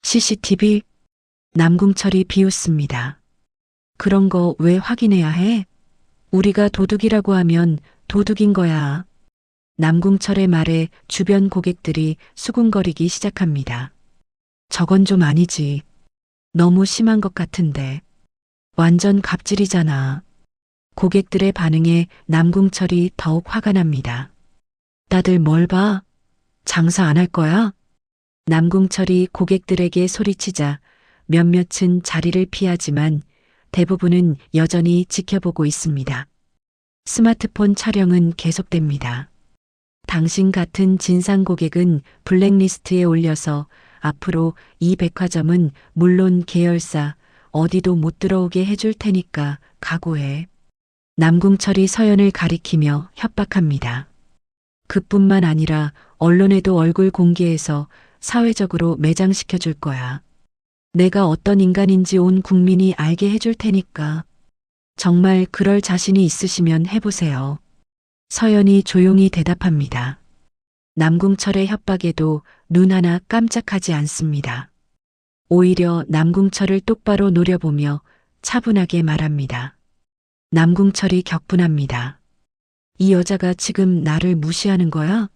CCTV? 남궁철이 비웃습니다. 그런 거 왜 확인해야 해? 우리가 도둑이라고 하면 도둑인 거야. 남궁철의 말에 주변 고객들이 수군거리기 시작합니다. 저건 좀 아니지. 너무 심한 것 같은데. 완전 갑질이잖아. 고객들의 반응에 남궁철이 더욱 화가 납니다. 다들 뭘 봐? 장사 안 할 거야? 남궁철이 고객들에게 소리치자 몇몇은 자리를 피하지만 대부분은 여전히 지켜보고 있습니다. 스마트폰 촬영은 계속됩니다. 당신 같은 진상 고객은 블랙리스트에 올려서 앞으로 이 백화점은 물론 계열사 어디도 못 들어오게 해줄 테니까 각오해. 남궁철이 서연을 가리키며 협박합니다. 그뿐만 아니라 언론에도 얼굴 공개해서 사회적으로 매장시켜 줄 거야. 내가 어떤 인간인지 온 국민이 알게 해줄 테니까. 정말 그럴 자신이 있으시면 해보세요. 서연이 조용히 대답합니다. 남궁철의 협박에도 눈 하나 깜짝하지 않습니다. 오히려 남궁철을 똑바로 노려보며 차분하게 말합니다. 남궁철이 격분합니다. 이 여자가 지금 나를 무시하는 거야?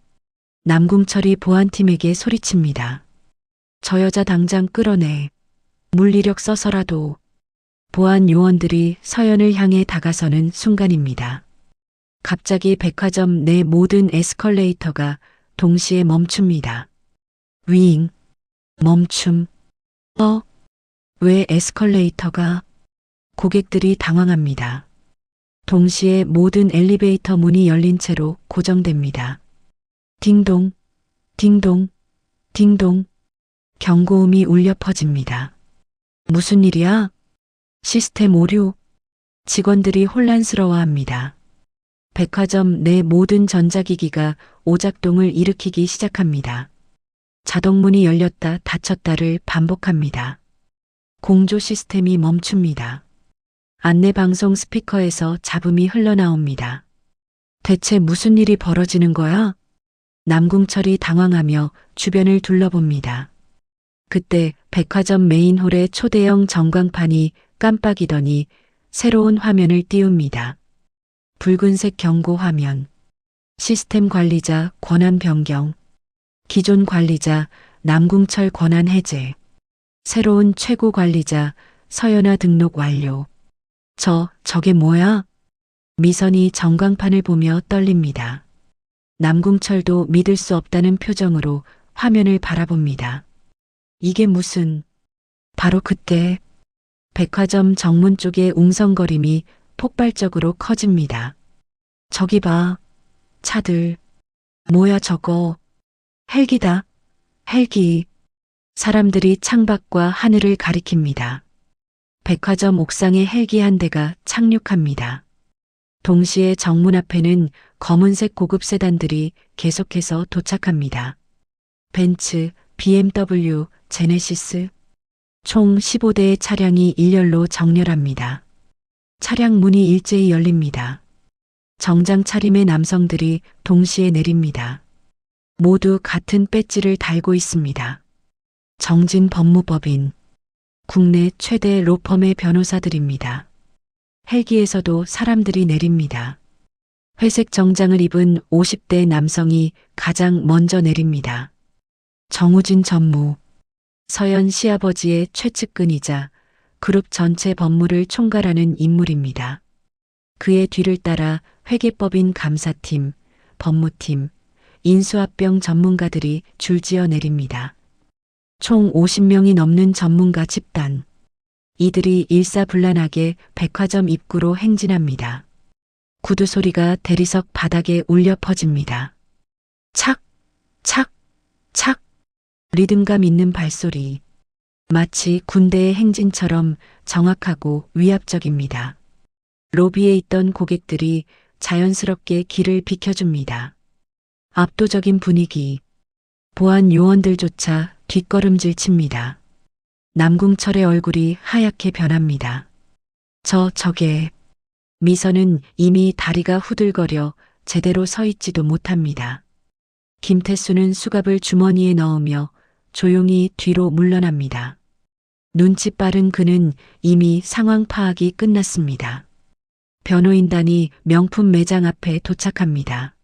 남궁철이 보안팀에게 소리칩니다. 저 여자 당장 끌어내. 물리력 써서라도. 보안 요원들이 서연을 향해 다가서는 순간입니다. 갑자기 백화점 내 모든 에스컬레이터가 동시에 멈춥니다. 윙. 멈춤. 왜 에스컬레이터가? 고객들이 당황합니다. 동시에 모든 엘리베이터 문이 열린 채로 고정됩니다. 딩동, 딩동, 딩동. 경고음이 울려 퍼집니다. 무슨 일이야? 시스템 오류. 직원들이 혼란스러워합니다. 백화점 내 모든 전자기기가 오작동을 일으키기 시작합니다. 자동문이 열렸다 닫혔다를 반복합니다. 공조 시스템이 멈춥니다. 안내방송 스피커에서 잡음이 흘러나옵니다. 대체 무슨 일이 벌어지는 거야? 남궁철이 당황하며 주변을 둘러봅니다. 그때 백화점 메인홀의 초대형 전광판이 깜빡이더니 새로운 화면을 띄웁니다. 붉은색 경고 화면. 시스템 관리자 권한 변경. 기존 관리자 남궁철 권한 해제. 새로운 최고 관리자 서연아 등록 완료. 저게 뭐야? 미선이 전광판을 보며 떨립니다. 남궁철도 믿을 수 없다는 표정으로 화면을 바라봅니다. 이게 무슨... 바로 그때 백화점 정문 쪽의 웅성거림이 폭발적으로 커집니다. 저기 봐. 차들. 뭐야 저거. 헬기다. 헬기. 사람들이 창밖과 하늘을 가리킵니다. 백화점 옥상에 헬기 한 대가 착륙합니다. 동시에 정문 앞에는 검은색 고급 세단들이 계속해서 도착합니다. 벤츠, BMW, 제네시스. 총 15대의 차량이 일렬로 정렬합니다. 차량 문이 일제히 열립니다. 정장 차림의 남성들이 동시에 내립니다. 모두 같은 배지를 달고 있습니다. 정진 법무법인, 국내 최대 로펌의 변호사들입니다. 헬기에서도 사람들이 내립니다. 회색 정장을 입은 50대 남성이 가장 먼저 내립니다. 정우진 전무, 서연 시아버지의 최측근이자 그룹 전체 법무를 총괄하는 인물입니다. 그의 뒤를 따라 회계법인 감사팀, 법무팀, 인수합병 전문가들이 줄지어 내립니다. 총 50명이 넘는 전문가 집단. 이들이 일사불란하게 백화점 입구로 행진합니다. 구두 소리가 대리석 바닥에 울려 퍼집니다. 착, 착, 착. 리듬감 있는 발소리. 마치 군대의 행진처럼 정확하고 위압적입니다. 로비에 있던 고객들이 자연스럽게 길을 비켜줍니다. 압도적인 분위기. 보안 요원들조차 뒷걸음질 칩니다. 남궁철의 얼굴이 하얗게 변합니다. 저게. 미선은 이미 다리가 후들거려 제대로 서 있지도 못합니다. 김태수는 수갑을 주머니에 넣으며 조용히 뒤로 물러납니다. 눈치 빠른 그는 이미 상황 파악이 끝났습니다. 변호인단이 명품 매장 앞에 도착합니다.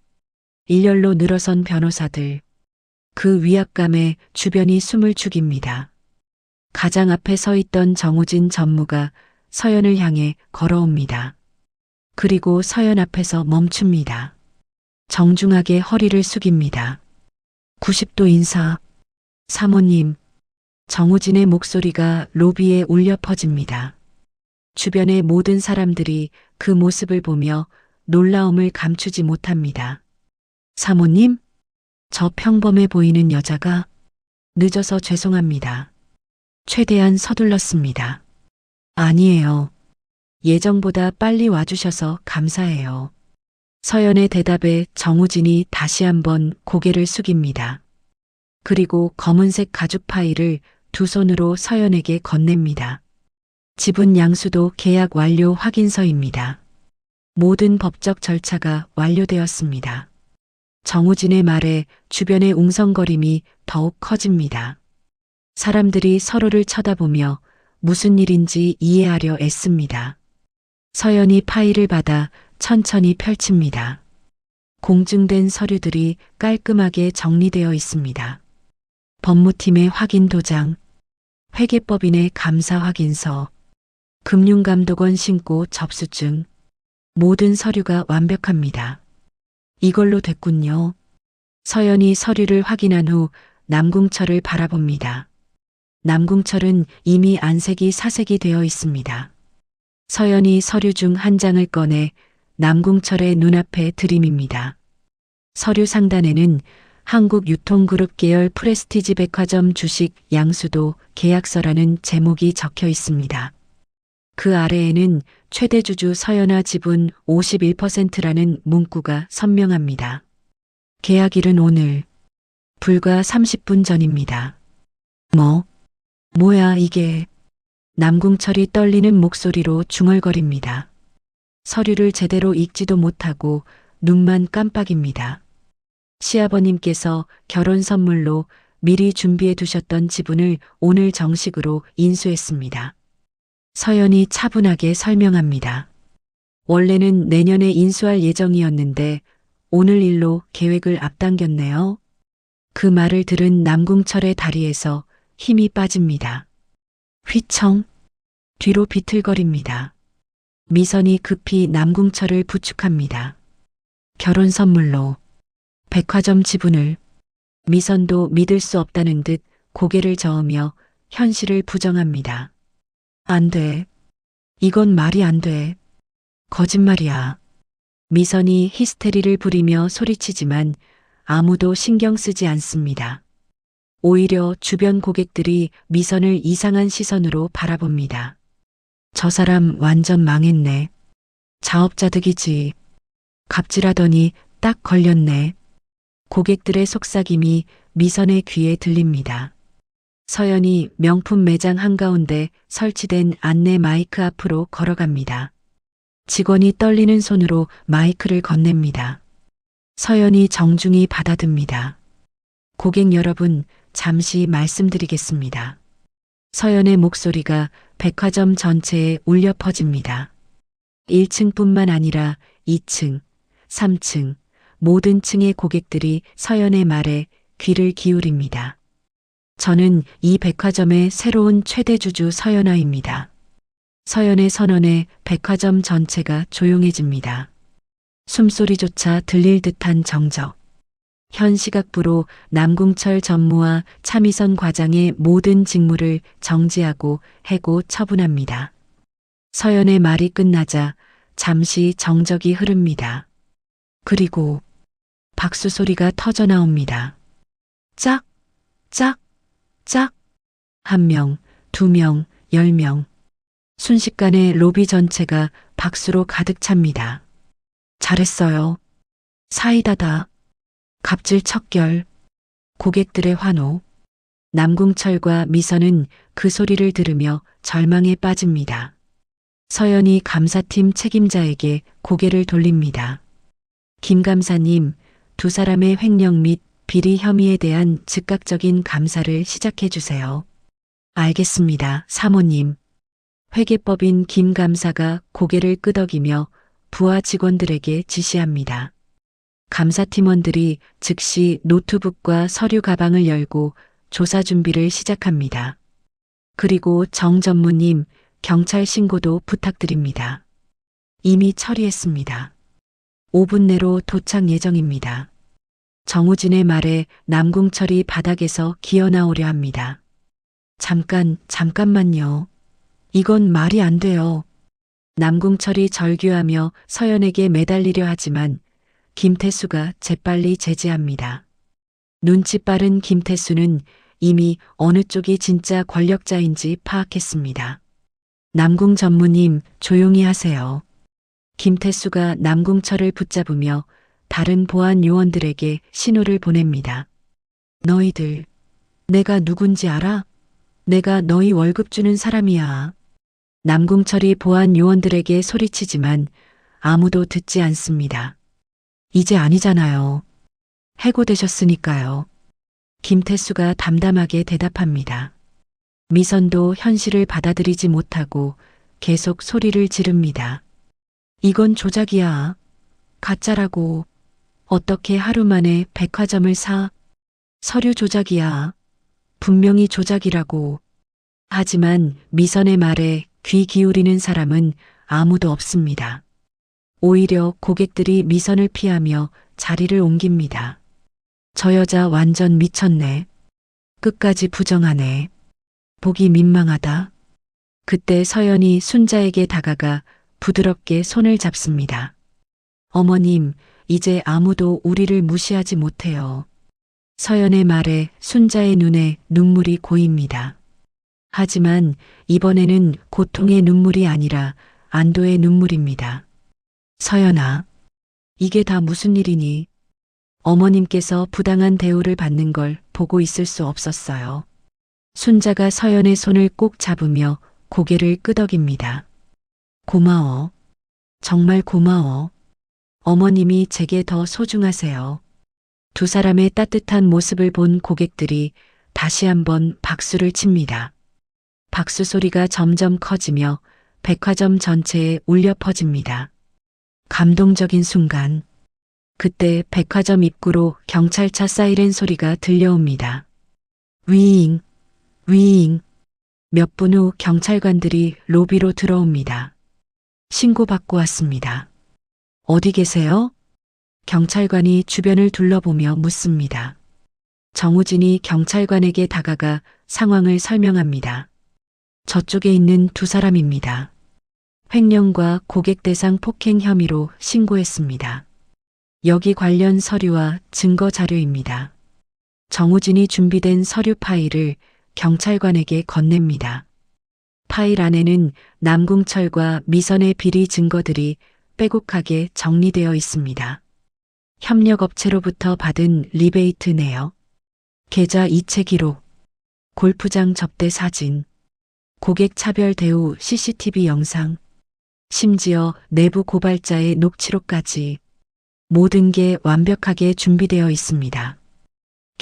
일렬로 늘어선 변호사들. 그 위압감에 주변이 숨을 죽입니다. 가장 앞에 서 있던 정우진 전무가 서연을 향해 걸어옵니다. 그리고 서연 앞에서 멈춥니다. 정중하게 허리를 숙입니다. 90도 인사. 사모님. 정우진의 목소리가 로비에 울려 퍼집니다. 주변의 모든 사람들이 그 모습을 보며 놀라움을 감추지 못합니다. 사모님? 저 평범해 보이는 여자가 늦어서 죄송합니다. 최대한 서둘렀습니다. 아니에요. 예정보다 빨리 와주셔서 감사해요. 서연의 대답에 정우진이 다시 한번 고개를 숙입니다. 그리고 검은색 가죽 파일을 두 손으로 서연에게 건넵니다. 지분 양수도 계약 완료 확인서입니다. 모든 법적 절차가 완료되었습니다. 정우진의 말에 주변의 웅성거림이 더욱 커집니다. 사람들이 서로를 쳐다보며 무슨 일인지 이해하려 애씁니다. 서연이 파일을 받아 천천히 펼칩니다. 공증된 서류들이 깔끔하게 정리되어 있습니다. 법무팀의 확인 도장, 회계법인의 감사 확인서, 금융감독원 신고 접수증, 모든 서류가 완벽합니다. 이걸로 됐군요. 서연이 서류를 확인한 후 남궁철을 바라봅니다. 남궁철은 이미 안색이 사색이 되어 있습니다. 서연이 서류 중 한 장을 꺼내 남궁철의 눈앞에 들이밉니다. 서류 상단에는 한국유통그룹 계열 프레스티지 백화점 주식 양수도 계약서라는 제목이 적혀 있습니다. 그 아래에는 최대 주주 서연아 지분 51%라는 문구가 선명합니다. 계약일은 오늘, 불과 30분 전입니다. 뭐야 이게. 남궁철이 떨리는 목소리로 중얼거립니다. 서류를 제대로 읽지도 못하고 눈만 깜빡입니다. 시아버님께서 결혼 선물로 미리 준비해 두셨던 지분을 오늘 정식으로 인수했습니다. 서연이 차분하게 설명합니다. 원래는 내년에 인수할 예정이었는데 오늘 일로 계획을 앞당겼네요. 그 말을 들은 남궁철의 다리에서 힘이 빠집니다. 휘청. 뒤로 비틀거립니다. 미선이 급히 남궁철을 부축합니다. 결혼 선물로 백화점 지분을. 미선도 믿을 수 없다는 듯 고개를 저으며 현실을 부정합니다. 안 돼. 이건 말이 안 돼. 거짓말이야. 미선이 히스테리를 부리며 소리치지만 아무도 신경 쓰지 않습니다. 오히려 주변 고객들이 미선을 이상한 시선으로 바라봅니다. 저 사람 완전 망했네. 자업자득이지. 갑질하더니 딱 걸렸네. 고객들의 속삭임이 미선의 귀에 들립니다. 서연이 명품 매장 한가운데 설치된 안내 마이크 앞으로 걸어갑니다. 직원이 떨리는 손으로 마이크를 건넵니다. 서연이 정중히 받아듭니다. 고객 여러분, 잠시 말씀드리겠습니다. 서연의 목소리가 백화점 전체에 울려 퍼집니다. 1층뿐만 아니라 2층, 3층, 모든 층의 고객들이 서연의 말에 귀를 기울입니다. 저는 이 백화점의 새로운 최대주주 서연아입니다. 서연의 선언에 백화점 전체가 조용해집니다. 숨소리조차 들릴 듯한 정적. 현 시각부로 남궁철 전무와 차미선 과장의 모든 직무를 정지하고 해고 처분합니다. 서연의 말이 끝나자 잠시 정적이 흐릅니다. 그리고 박수 소리가 터져 나옵니다. 짝, 짝, 짝. 1명, 2명, 10명. 순식간에 로비 전체가 박수로 가득 찹니다. 잘했어요. 사이다다. 갑질 척결. 고객들의 환호. 남궁철과 미선은 그 소리를 들으며 절망에 빠집니다. 서연이 감사팀 책임자에게 고개를 돌립니다. 김 감사님, 두 사람의 횡령 및 비리 혐의에 대한 즉각적인 감사를 시작해 주세요. 알겠습니다, 사모님. 회계법인 김 감사가 고개를 끄덕이며 부하 직원들에게 지시합니다. 감사팀원들이 즉시 노트북과 서류 가방을 열고 조사 준비를 시작합니다. 그리고 정 전무님, 경찰 신고도 부탁드립니다. 이미 처리했습니다. 5분 내로 도착 예정입니다. 정우진의 말에 남궁철이 바닥에서 기어 나오려 합니다. 잠깐만요. 이건 말이 안 돼요. 남궁철이 절규하며 서연에게 매달리려 하지만 김태수가 재빨리 제지합니다. 눈치 빠른 김태수는 이미 어느 쪽이 진짜 권력자인지 파악했습니다. 남궁 전무님, 조용히 하세요. 김태수가 남궁철을 붙잡으며 다른 보안 요원들에게 신호를 보냅니다. 너희들, 내가 누군지 알아? 내가 너희 월급 주는 사람이야. 남궁철이 보안 요원들에게 소리치지만 아무도 듣지 않습니다. 이제 아니잖아요. 해고되셨으니까요. 김태수가 담담하게 대답합니다. 미선도 현실을 받아들이지 못하고 계속 소리를 지릅니다. 이건 조작이야. 가짜라고. 어떻게 하루 만에 백화점을 사? 서류 조작이야. 분명히 조작이라고. 하지만 미선의 말에 귀 기울이는 사람은 아무도 없습니다. 오히려 고객들이 미선을 피하며 자리를 옮깁니다. 저 여자 완전 미쳤네. 끝까지 부정하네. 보기 민망하다. 그때 서연이 순자에게 다가가 부드럽게 손을 잡습니다. 어머님, 이제 아무도 우리를 무시하지 못해요. 서연의 말에 순자의 눈에 눈물이 고입니다. 하지만 이번에는 고통의 눈물이 아니라 안도의 눈물입니다. 서연아, 이게 다 무슨 일이니? 어머님께서 부당한 대우를 받는 걸 보고 있을 수 없었어요. 순자가 서연의 손을 꼭 잡으며 고개를 끄덕입니다. 고마워. 정말 고마워. 어머님이 제게 더 소중하세요. 두 사람의 따뜻한 모습을 본 고객들이 다시 한번 박수를 칩니다. 박수 소리가 점점 커지며 백화점 전체에 울려 퍼집니다. 감동적인 순간. 그때 백화점 입구로 경찰차 사이렌 소리가 들려옵니다. 위잉, 위잉. 몇 분 후 경찰관들이 로비로 들어옵니다. 신고받고 왔습니다. 어디 계세요? 경찰관이 주변을 둘러보며 묻습니다. 정우진이 경찰관에게 다가가 상황을 설명합니다. 저쪽에 있는 두 사람입니다. 횡령과 고객 대상 폭행 혐의로 신고했습니다. 여기 관련 서류와 증거 자료입니다. 정우진이 준비된 서류 파일을 경찰관에게 건넵니다. 파일 안에는 남궁철과 미선의 비리 증거들이 빼곡하게 정리되어 있습니다. 협력업체로부터 받은 리베이트 내역, 계좌 이체 기록, 골프장 접대 사진, 고객 차별 대우 CCTV 영상, 심지어 내부 고발자의 녹취록까지 모든 게 완벽하게 준비되어 있습니다.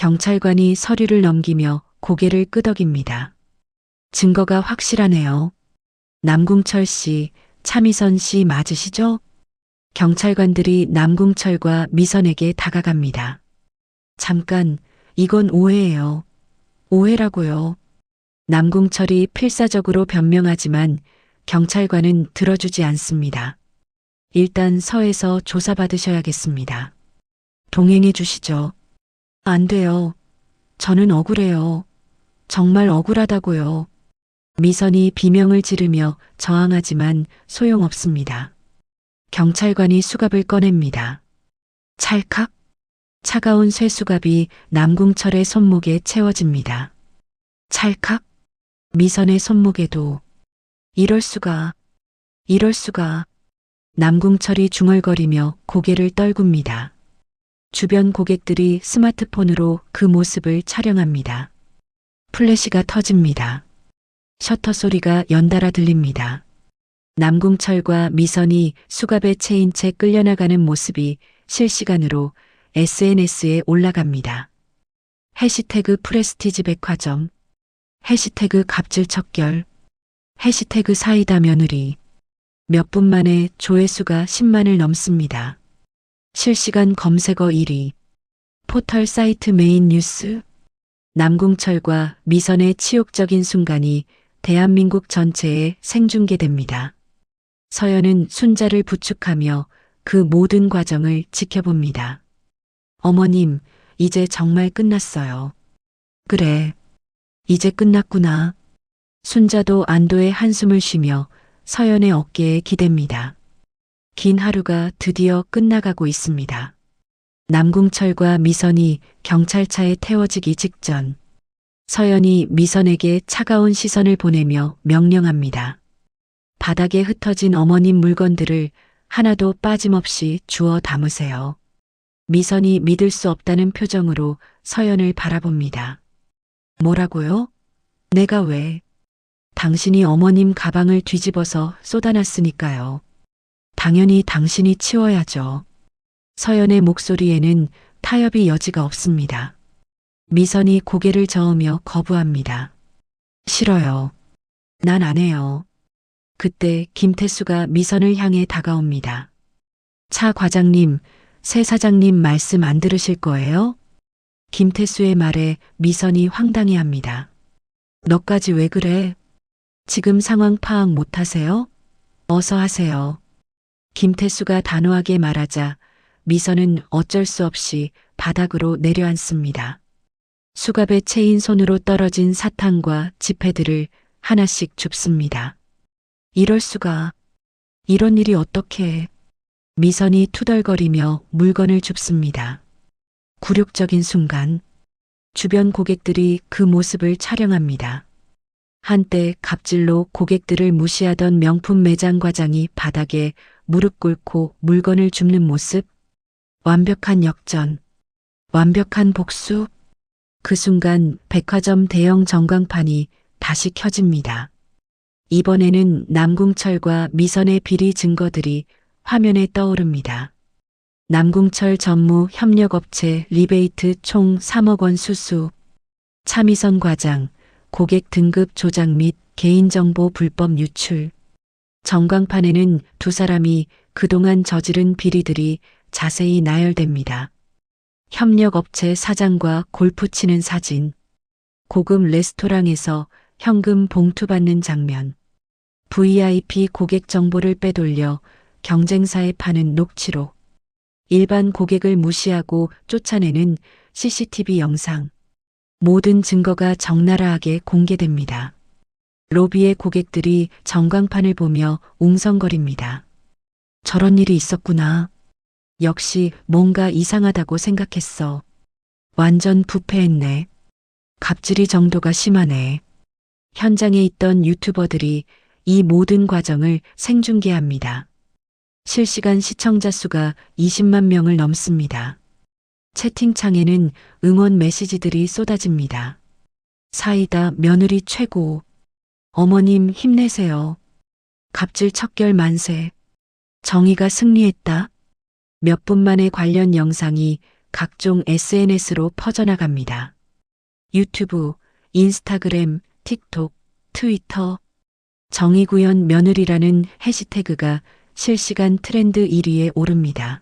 경찰관이 서류를 넘기며 고개를 끄덕입니다. 증거가 확실하네요. 남궁철 씨, 차미선 씨 맞으시죠? 경찰관들이 남궁철과 미선에게 다가갑니다. 잠깐, 이건 오해예요. 오해라고요. 남궁철이 필사적으로 변명하지만 경찰관은 들어주지 않습니다. 일단 서에서 조사받으셔야겠습니다. 동행해 주시죠. 안 돼요. 저는 억울해요. 정말 억울하다고요. 미선이 비명을 지르며 저항하지만 소용없습니다. 경찰관이 수갑을 꺼냅니다. 찰칵. 차가운 쇠수갑이 남궁철의 손목에 채워집니다. 찰칵. 미선의 손목에도. 이럴 수가. 이럴 수가. 남궁철이 중얼거리며 고개를 떨굽니다. 주변 고객들이 스마트폰으로 그 모습을 촬영합니다. 플래시가 터집니다. 셔터 소리가 연달아 들립니다. 남궁철과 미선이 수갑에 채인 채 끌려나가는 모습이 실시간으로 SNS에 올라갑니다. 해시태그 프레스티지 백화점, 해시태그 갑질 척결, 해시태그 사이다 며느리. 몇 분 만에 조회수가 10만을 넘습니다. 실시간 검색어 1위, 포털 사이트 메인 뉴스. 남궁철과 미선의 치욕적인 순간이 대한민국 전체에 생중계됩니다. 서연은 순자를 부축하며 그 모든 과정을 지켜봅니다. 어머님, 이제 정말 끝났어요. 그래, 이제 끝났구나. 순자도 안도의 한숨을 쉬며 서연의 어깨에 기댑니다. 긴 하루가 드디어 끝나가고 있습니다. 남궁철과 미선이 경찰차에 태워지기 직전 서연이 미선에게 차가운 시선을 보내며 명령합니다. 바닥에 흩어진 어머님 물건들을 하나도 빠짐없이 주워 담으세요. 미선이 믿을 수 없다는 표정으로 서연을 바라봅니다. 뭐라고요? 내가 왜? 당신이 어머님 가방을 뒤집어서 쏟아놨으니까요. 당연히 당신이 치워야죠. 서연의 목소리에는 타협의 여지가 없습니다. 미선이 고개를 저으며 거부합니다. 싫어요. 난 안 해요. 그때 김태수가 미선을 향해 다가옵니다. 차 과장님, 새 사장님 말씀 안 들으실 거예요? 김태수의 말에 미선이 황당해합니다. 너까지 왜 그래? 지금 상황 파악 못 하세요? 어서 하세요. 김태수가 단호하게 말하자 미선은 어쩔 수 없이 바닥으로 내려앉습니다. 수갑에 채인 손으로 떨어진 사탕과 지폐들을 하나씩 줍습니다. 이럴 수가. 이런 일이 어떻게 해. 미선이 투덜거리며 물건을 줍습니다. 굴욕적인 순간 주변 고객들이 그 모습을 촬영합니다. 한때 갑질로 고객들을 무시하던 명품 매장 과장이 바닥에 무릎 꿇고 물건을 줍는 모습. 완벽한 역전. 완벽한 복수. 그 순간 백화점 대형 전광판이 다시 켜집니다. 이번에는 남궁철과 미선의 비리 증거들이 화면에 떠오릅니다. 남궁철 전무 협력업체 리베이트 총 3억 원 수수. 차미선 과장 고객 등급 조작 및 개인정보 불법 유출. 전광판에는 두 사람이 그동안 저지른 비리들이 자세히 나열됩니다. 협력업체 사장과 골프 치는 사진. 고급 레스토랑에서 현금 봉투 받는 장면. VIP 고객 정보를 빼돌려 경쟁사에 파는 녹취록. 일반 고객을 무시하고 쫓아내는 CCTV 영상. 모든 증거가 적나라하게 공개됩니다. 로비의 고객들이 전광판을 보며 웅성거립니다. 저런 일이 있었구나. 역시 뭔가 이상하다고 생각했어. 완전 부패했네. 갑질이 정도가 심하네. 현장에 있던 유튜버들이 이 모든 과정을 생중계합니다. 실시간 시청자 수가 20만 명을 넘습니다. 채팅창에는 응원 메시지들이 쏟아집니다. 사이다 며느리 최고. 어머님 힘내세요. 갑질 척결 만세. 정의가 승리했다. 몇 분 만에 관련 영상이 각종 SNS로 퍼져나갑니다. 유튜브, 인스타그램, 틱톡, 트위터, 정의구현 며느리라는 해시태그가 실시간 트렌드 1위에 오릅니다.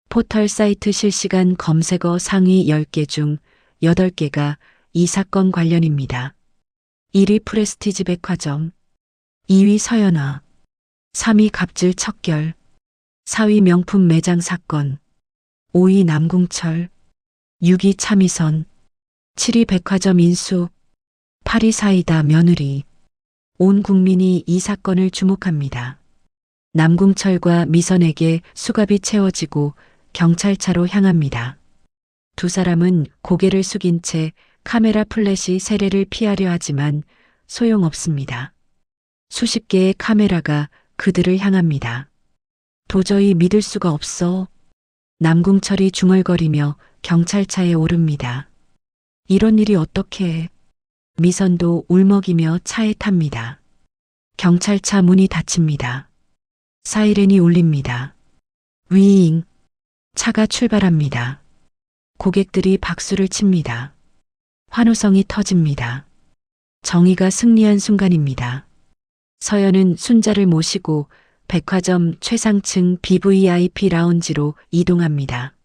포털 사이트 실시간 검색어 상위 10개 중 8개가 이 사건 관련입니다. 1위 프레스티지 백화점, 2위 서연아, 3위 갑질 척결, 4위 명품 매장 사건, 5위 남궁철, 6위 차미선, 7위 백화점 인수, 8위 사이다 며느리. 온 국민이 이 사건을 주목합니다. 남궁철과 미선에게 수갑이 채워지고 경찰차로 향합니다. 두 사람은 고개를 숙인 채 카메라 플래시 세례를 피하려 하지만 소용없습니다. 수십 개의 카메라가 그들을 향합니다. 도저히 믿을 수가 없어. 남궁철이 중얼거리며 경찰차에 오릅니다. 이런 일이 어떻게 해? 미선도 울먹이며 차에 탑니다. 경찰차 문이 닫힙니다. 사이렌이 울립니다. 위잉. 차가 출발합니다. 고객들이 박수를 칩니다. 환호성이 터집니다. 정의가 승리한 순간입니다. 서연은 순자를 모시고 백화점 최상층 BVIP 라운지로 이동합니다.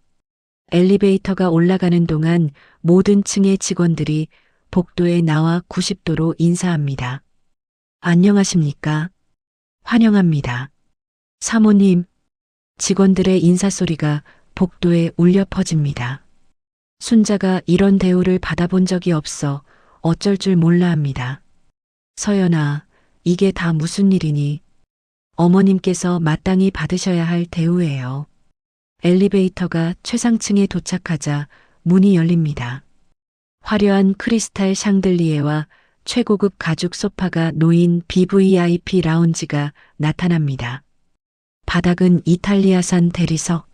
엘리베이터가 올라가는 동안 모든 층의 직원들이 복도에 나와 90도로 인사합니다. 안녕하십니까? 환영합니다. 사모님. 직원들의 인사소리가 복도에 울려 퍼집니다. 순자가 이런 대우를 받아본 적이 없어 어쩔 줄 몰라 합니다. 서연아, 이게 다 무슨 일이니? 어머님께서 마땅히 받으셔야 할 대우예요. 엘리베이터가 최상층에 도착하자 문이 열립니다. 화려한 크리스탈 샹들리에와 최고급 가죽 소파가 놓인 BVIP 라운지가 나타납니다. 바닥은 이탈리아산 대리석,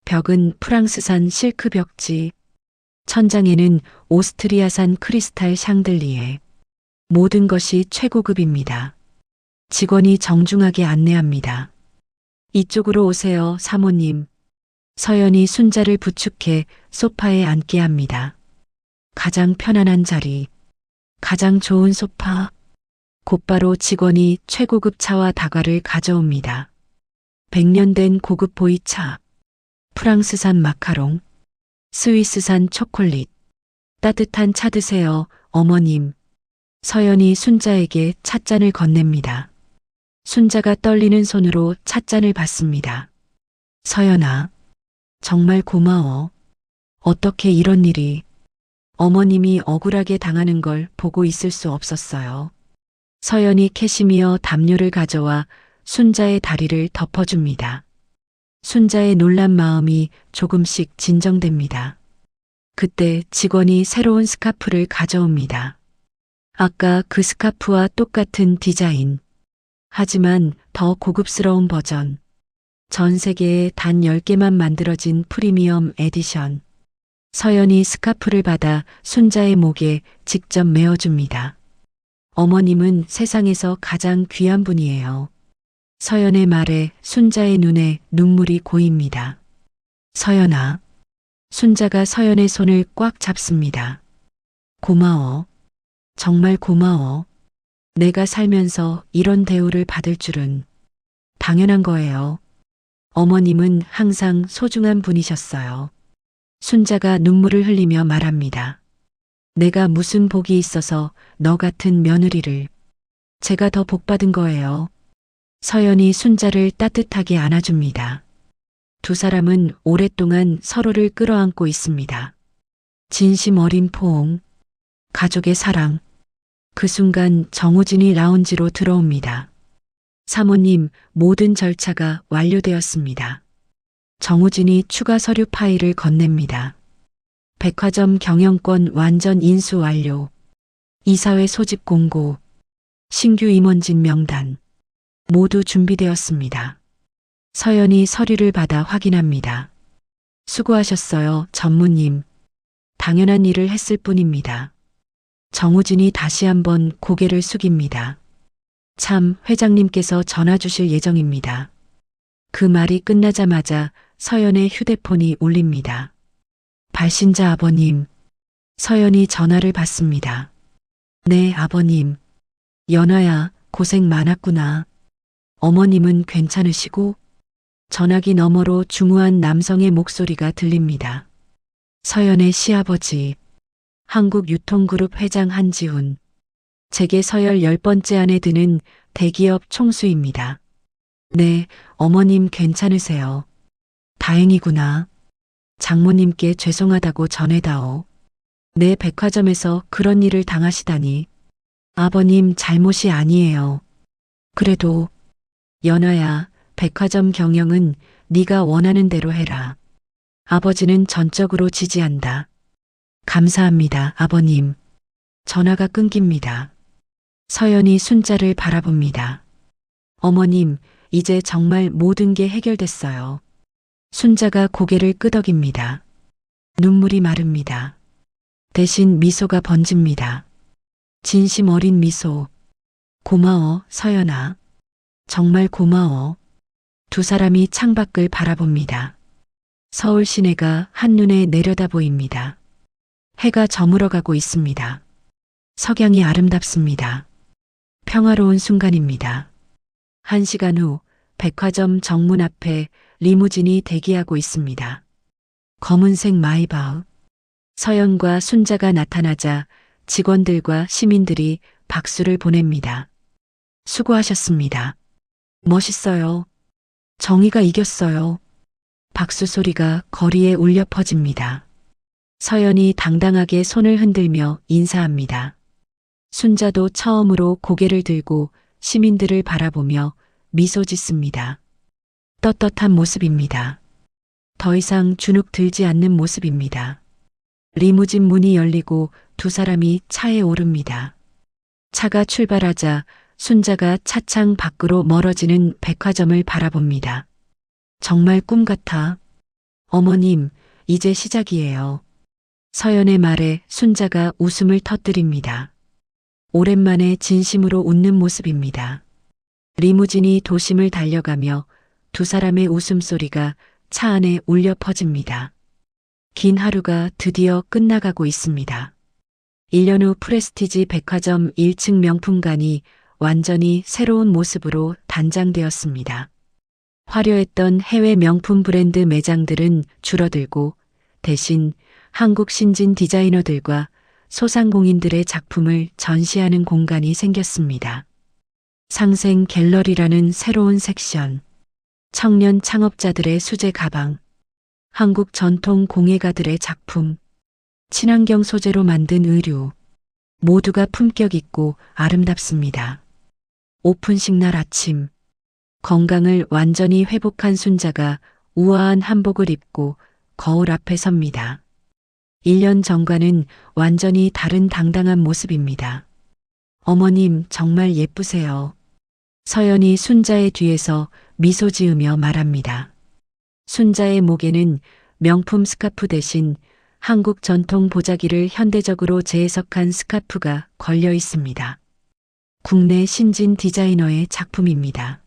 벽은 프랑스산 실크 벽지, 천장에는 오스트리아산 크리스탈 샹들리에. 모든 것이 최고급입니다. 직원이 정중하게 안내합니다. 이쪽으로 오세요, 사모님. 서연이 순자를 부축해 소파에 앉게 합니다. 가장 편안한 자리, 가장 좋은 소파. 곧바로 직원이 최고급 차와 다과를 가져옵니다. 100년 된 고급 보이차, 프랑스산 마카롱, 스위스산 초콜릿. 따뜻한 차 드세요, 어머님. 서연이 순자에게 찻잔을 건넵니다. 순자가 떨리는 손으로 찻잔을 받습니다. 서연아, 정말 고마워. 어떻게 이런 일이. 어머님이 억울하게 당하는 걸 보고 있을 수 없었어요. 서연이 캐시미어 담요를 가져와 순자의 다리를 덮어줍니다. 순자의 놀란 마음이 조금씩 진정됩니다. 그때 직원이 새로운 스카프를 가져옵니다. 아까 그 스카프와 똑같은 디자인. 하지만 더 고급스러운 버전. 전 세계에 단 10개만 만들어진 프리미엄 에디션. 서연이 스카프를 받아 순자의 목에 직접 메어줍니다. 어머님은 세상에서 가장 귀한 분이에요. 서연의 말에 순자의 눈에 눈물이 고입니다. 서연아. 순자가 서연의 손을 꽉 잡습니다. 고마워. 정말 고마워. 내가 살면서 이런 대우를 받을 줄은. 당연한 거예요. 어머님은 항상 소중한 분이셨어요. 순자가 눈물을 흘리며 말합니다. 내가 무슨 복이 있어서 너 같은 며느리를. 제가 더 복받은 거예요. 서연이 순자를 따뜻하게 안아줍니다. 두 사람은 오랫동안 서로를 끌어안고 있습니다. 진심 어린 포옹, 가족의 사랑. 그 순간 정우진이 라운지로 들어옵니다. 사모님, 모든 절차가 완료되었습니다. 정우진이 추가 서류 파일을 건넵니다. 백화점 경영권 완전 인수 완료. 이사회 소집 공고. 신규 임원진 명단. 모두 준비되었습니다. 서연이 서류를 받아 확인합니다. 수고하셨어요, 전무님. 당연한 일을 했을 뿐입니다. 정우진이 다시 한번 고개를 숙입니다. 참, 회장님께서 전화 주실 예정입니다. 그 말이 끝나자마자 서연의 휴대폰이 울립니다. 발신자 아버님. 서연이 전화를 받습니다. 네, 아버님. 연아야, 고생 많았구나. 어머님은 괜찮으시고? 전화기 너머로 중후한 남성의 목소리가 들립니다. 서연의 시아버지, 한국유통그룹 회장 한지훈, 제게 서열 10번째 안에 드는 대기업 총수입니다. 네, 어머님 괜찮으세요. 다행이구나. 장모님께 죄송하다고 전해다오. 내 백화점에서 그런 일을 당하시다니. 아버님 잘못이 아니에요. 그래도 연아야, 백화점 경영은 네가 원하는 대로 해라. 아버지는 전적으로 지지한다. 감사합니다, 아버님. 전화가 끊깁니다. 서연이 순자를 바라봅니다. 어머님, 이제 정말 모든 게 해결됐어요. 순자가 고개를 끄덕입니다. 눈물이 마릅니다. 대신 미소가 번집니다. 진심 어린 미소. 고마워, 서연아. 정말 고마워. 두 사람이 창밖을 바라봅니다. 서울 시내가 한눈에 내려다 보입니다. 해가 저물어가고 있습니다. 석양이 아름답습니다. 평화로운 순간입니다. 1시간 후 백화점 정문 앞에 리무진이 대기하고 있습니다. 검은색 마이바흐. 서연과 순자가 나타나자 직원들과 시민들이 박수를 보냅니다. 수고하셨습니다. 멋있어요. 정의가 이겼어요. 박수 소리가 거리에 울려 퍼집니다. 서연이 당당하게 손을 흔들며 인사합니다. 순자도 처음으로 고개를 들고 시민들을 바라보며 미소 짓습니다. 떳떳한 모습입니다. 더 이상 주눅 들지 않는 모습입니다. 리무진 문이 열리고 두 사람이 차에 오릅니다. 차가 출발하자 순자가 차창 밖으로 멀어지는 백화점을 바라봅니다. 정말 꿈 같아. 어머님, 이제 시작이에요. 서연의 말에 순자가 웃음을 터뜨립니다. 오랜만에 진심으로 웃는 모습입니다. 리무진이 도심을 달려가며 두 사람의 웃음소리가 차 안에 울려 퍼집니다. 긴 하루가 드디어 끝나가고 있습니다. 1년 후 프레스티지 백화점 1층 명품관이 완전히 새로운 모습으로 단장되었습니다. 화려했던 해외 명품 브랜드 매장들은 줄어들고 대신 한국 신진 디자이너들과 소상공인들의 작품을 전시하는 공간이 생겼습니다. 상생 갤러리라는 새로운 섹션, 청년 창업자들의 수제 가방, 한국 전통 공예가들의 작품, 친환경 소재로 만든 의류, 모두가 품격 있고 아름답습니다. 오픈식 날 아침, 건강을 완전히 회복한 순자가 우아한 한복을 입고 거울 앞에 섭니다. 1년 전과는 완전히 다른 당당한 모습입니다. 어머님 정말 예쁘세요. 서연이 순자의 뒤에서 미소 지으며 말합니다. 순자의 목에는 명품 스카프 대신 한국 전통 보자기를 현대적으로 재해석한 스카프가 걸려 있습니다. 국내 신진 디자이너의 작품입니다.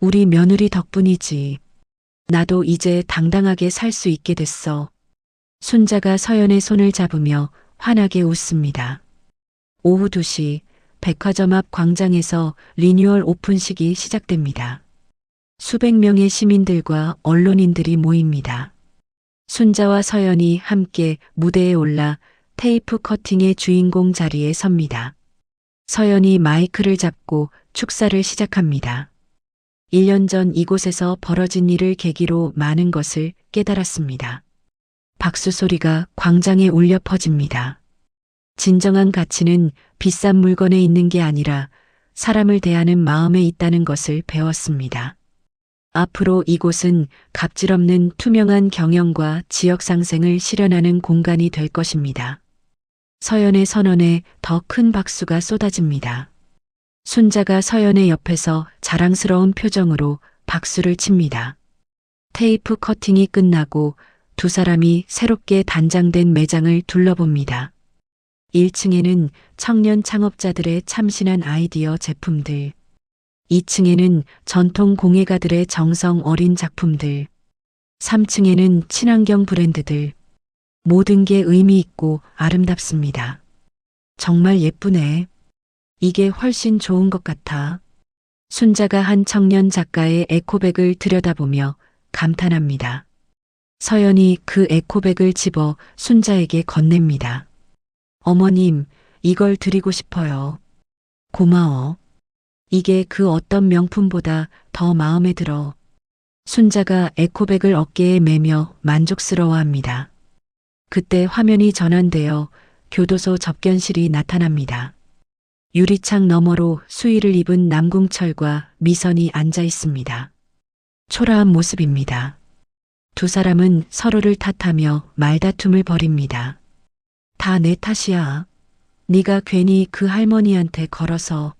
우리 며느리 덕분이지. 나도 이제 당당하게 살 수 있게 됐어. 순자가 서연의 손을 잡으며 환하게 웃습니다. 오후 2시 백화점 앞 광장에서 리뉴얼 오픈식이 시작됩니다. 수백 명의 시민들과 언론인들이 모입니다. 순자와 서연이 함께 무대에 올라 테이프 커팅의 주인공 자리에 섭니다. 서연이 마이크를 잡고 축사를 시작합니다. 1년 전 이곳에서 벌어진 일을 계기로 많은 것을 깨달았습니다. 박수 소리가 광장에 울려 퍼집니다. 진정한 가치는 비싼 물건에 있는 게 아니라 사람을 대하는 마음에 있다는 것을 배웠습니다. 앞으로 이곳은 갑질 없는 투명한 경영과 지역 상생을 실현하는 공간이 될 것입니다. 서연의 선언에 더 큰 박수가 쏟아집니다. 순자가 서연의 옆에서 자랑스러운 표정으로 박수를 칩니다. 테이프 커팅이 끝나고 두 사람이 새롭게 단장된 매장을 둘러봅니다. 1층에는 청년 창업자들의 참신한 아이디어 제품들, 2층에는 전통 공예가들의 정성 어린 작품들, 3층에는 친환경 브랜드들, 모든 게 의미 있고 아름답습니다. 정말 예쁘네. 이게 훨씬 좋은 것 같아. 순자가 한 청년 작가의 에코백을 들여다보며 감탄합니다. 서연이 그 에코백을 집어 순자에게 건넵니다. 어머님, 이걸 드리고 싶어요. 고마워. 이게 그 어떤 명품보다 더 마음에 들어. 순자가 에코백을 어깨에 매며 만족스러워합니다. 그때 화면이 전환되어 교도소 접견실이 나타납니다. 유리창 너머로 수의를 입은 남궁철과 미선이 앉아 있습니다. 초라한 모습입니다. 두 사람은 서로를 탓하며 말다툼을 벌입니다. 다 내 탓이야. 네가 괜히 그 할머니한테 걸어서.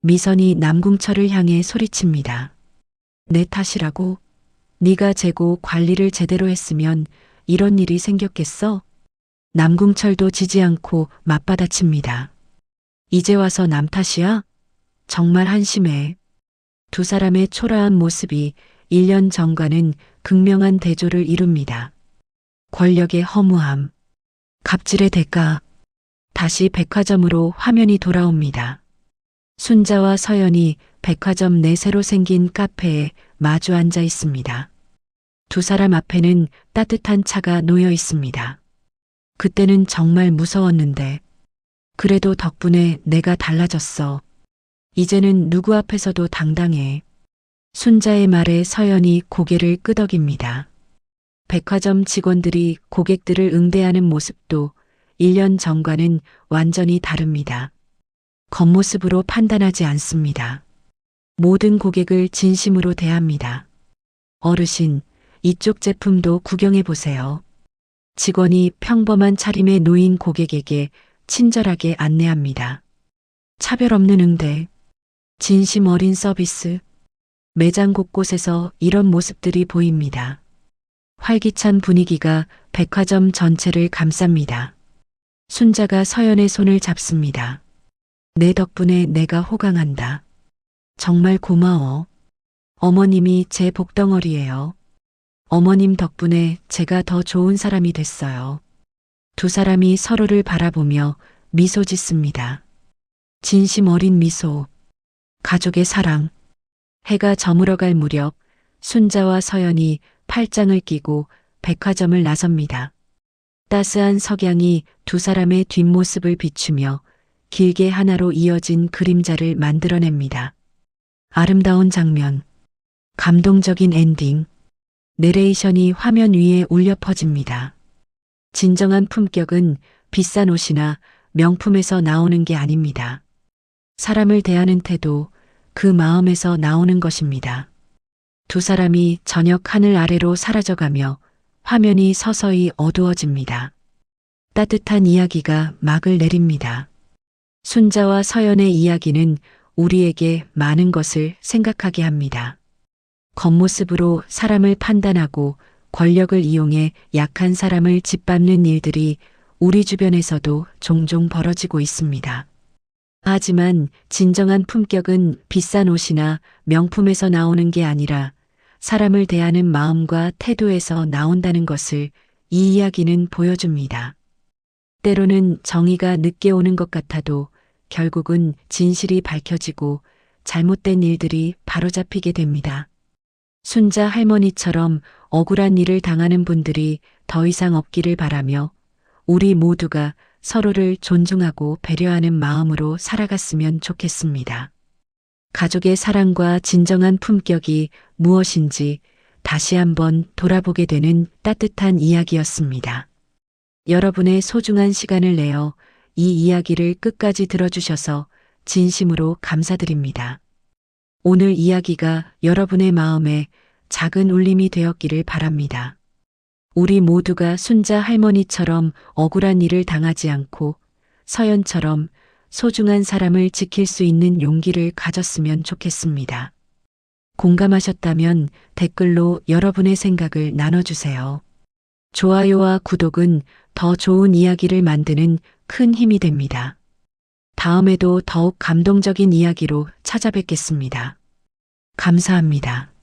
미선이 남궁철을 향해 소리칩니다. 내 탓이라고? 네가 재고 관리를 제대로 했으면 이런 일이 생겼겠어? 남궁철도 지지 않고 맞받아칩니다. 이제 와서 남 탓이야? 정말 한심해. 두 사람의 초라한 모습이 1년 전과는 극명한 대조를 이룹니다. 권력의 허무함, 갑질의 대가. 다시 백화점으로 화면이 돌아옵니다. 순자와 서연이 백화점 내 새로 생긴 카페에 마주 앉아 있습니다. 두 사람 앞에는 따뜻한 차가 놓여 있습니다. 그때는 정말 무서웠는데, 그래도 덕분에 내가 달라졌어. 이제는 누구 앞에서도 당당해. 순자의 말에 서연이 고개를 끄덕입니다. 백화점 직원들이 고객들을 응대하는 모습도 1년 전과는 완전히 다릅니다. 겉모습으로 판단하지 않습니다. 모든 고객을 진심으로 대합니다. 어르신, 이쪽 제품도 구경해 보세요. 직원이 평범한 차림의 노인 고객에게 친절하게 안내합니다. 차별 없는 응대, 진심 어린 서비스. 매장 곳곳에서 이런 모습들이 보입니다. 활기찬 분위기가 백화점 전체를 감쌉니다. 순자가 서연의 손을 잡습니다. 내 덕분에 내가 호강한다. 정말 고마워. 어머님이 제 복덩어리예요. 어머님 덕분에 제가 더 좋은 사람이 됐어요. 두 사람이 서로를 바라보며 미소 짓습니다. 진심 어린 미소. 가족의 사랑. 해가 저물어갈 무렵 순자와 서연이 팔짱을 끼고 백화점을 나섭니다. 따스한 석양이 두 사람의 뒷모습을 비추며 길게 하나로 이어진 그림자를 만들어냅니다. 아름다운 장면, 감동적인 엔딩, 내레이션이 화면 위에 울려 퍼집니다. 진정한 품격은 비싼 옷이나 명품에서 나오는 게 아닙니다. 사람을 대하는 태도, 그 마음에서 나오는 것입니다. 두 사람이 저녁 하늘 아래로 사라져가며 화면이 서서히 어두워집니다. 따뜻한 이야기가 막을 내립니다. 순자와 서연의 이야기는 우리에게 많은 것을 생각하게 합니다. 겉모습으로 사람을 판단하고 권력을 이용해 약한 사람을 짓밟는 일들이 우리 주변에서도 종종 벌어지고 있습니다. 하지만 진정한 품격은 비싼 옷이나 명품에서 나오는 게 아니라 사람을 대하는 마음과 태도에서 나온다는 것을 이 이야기는 보여줍니다. 때로는 정의가 늦게 오는 것 같아도 결국은 진실이 밝혀지고 잘못된 일들이 바로잡히게 됩니다. 순자 할머니처럼 억울한 일을 당하는 분들이 더 이상 없기를 바라며 우리 모두가 서로를 존중하고 배려하는 마음으로 살아갔으면 좋겠습니다. 가족의 사랑과 진정한 품격이 무엇인지 다시 한번 돌아보게 되는 따뜻한 이야기였습니다. 여러분의 소중한 시간을 내어 이 이야기를 끝까지 들어주셔서 진심으로 감사드립니다. 오늘 이야기가 여러분의 마음에 작은 울림이 되었기를 바랍니다. 우리 모두가 순자 할머니처럼 억울한 일을 당하지 않고 서연처럼 소중한 사람을 지킬 수 있는 용기를 가졌으면 좋겠습니다. 공감하셨다면 댓글로 여러분의 생각을 나눠주세요. 좋아요와 구독은 더 좋은 이야기를 만드는 큰 힘이 됩니다. 다음에도 더욱 감동적인 이야기로 찾아뵙겠습니다. 감사합니다.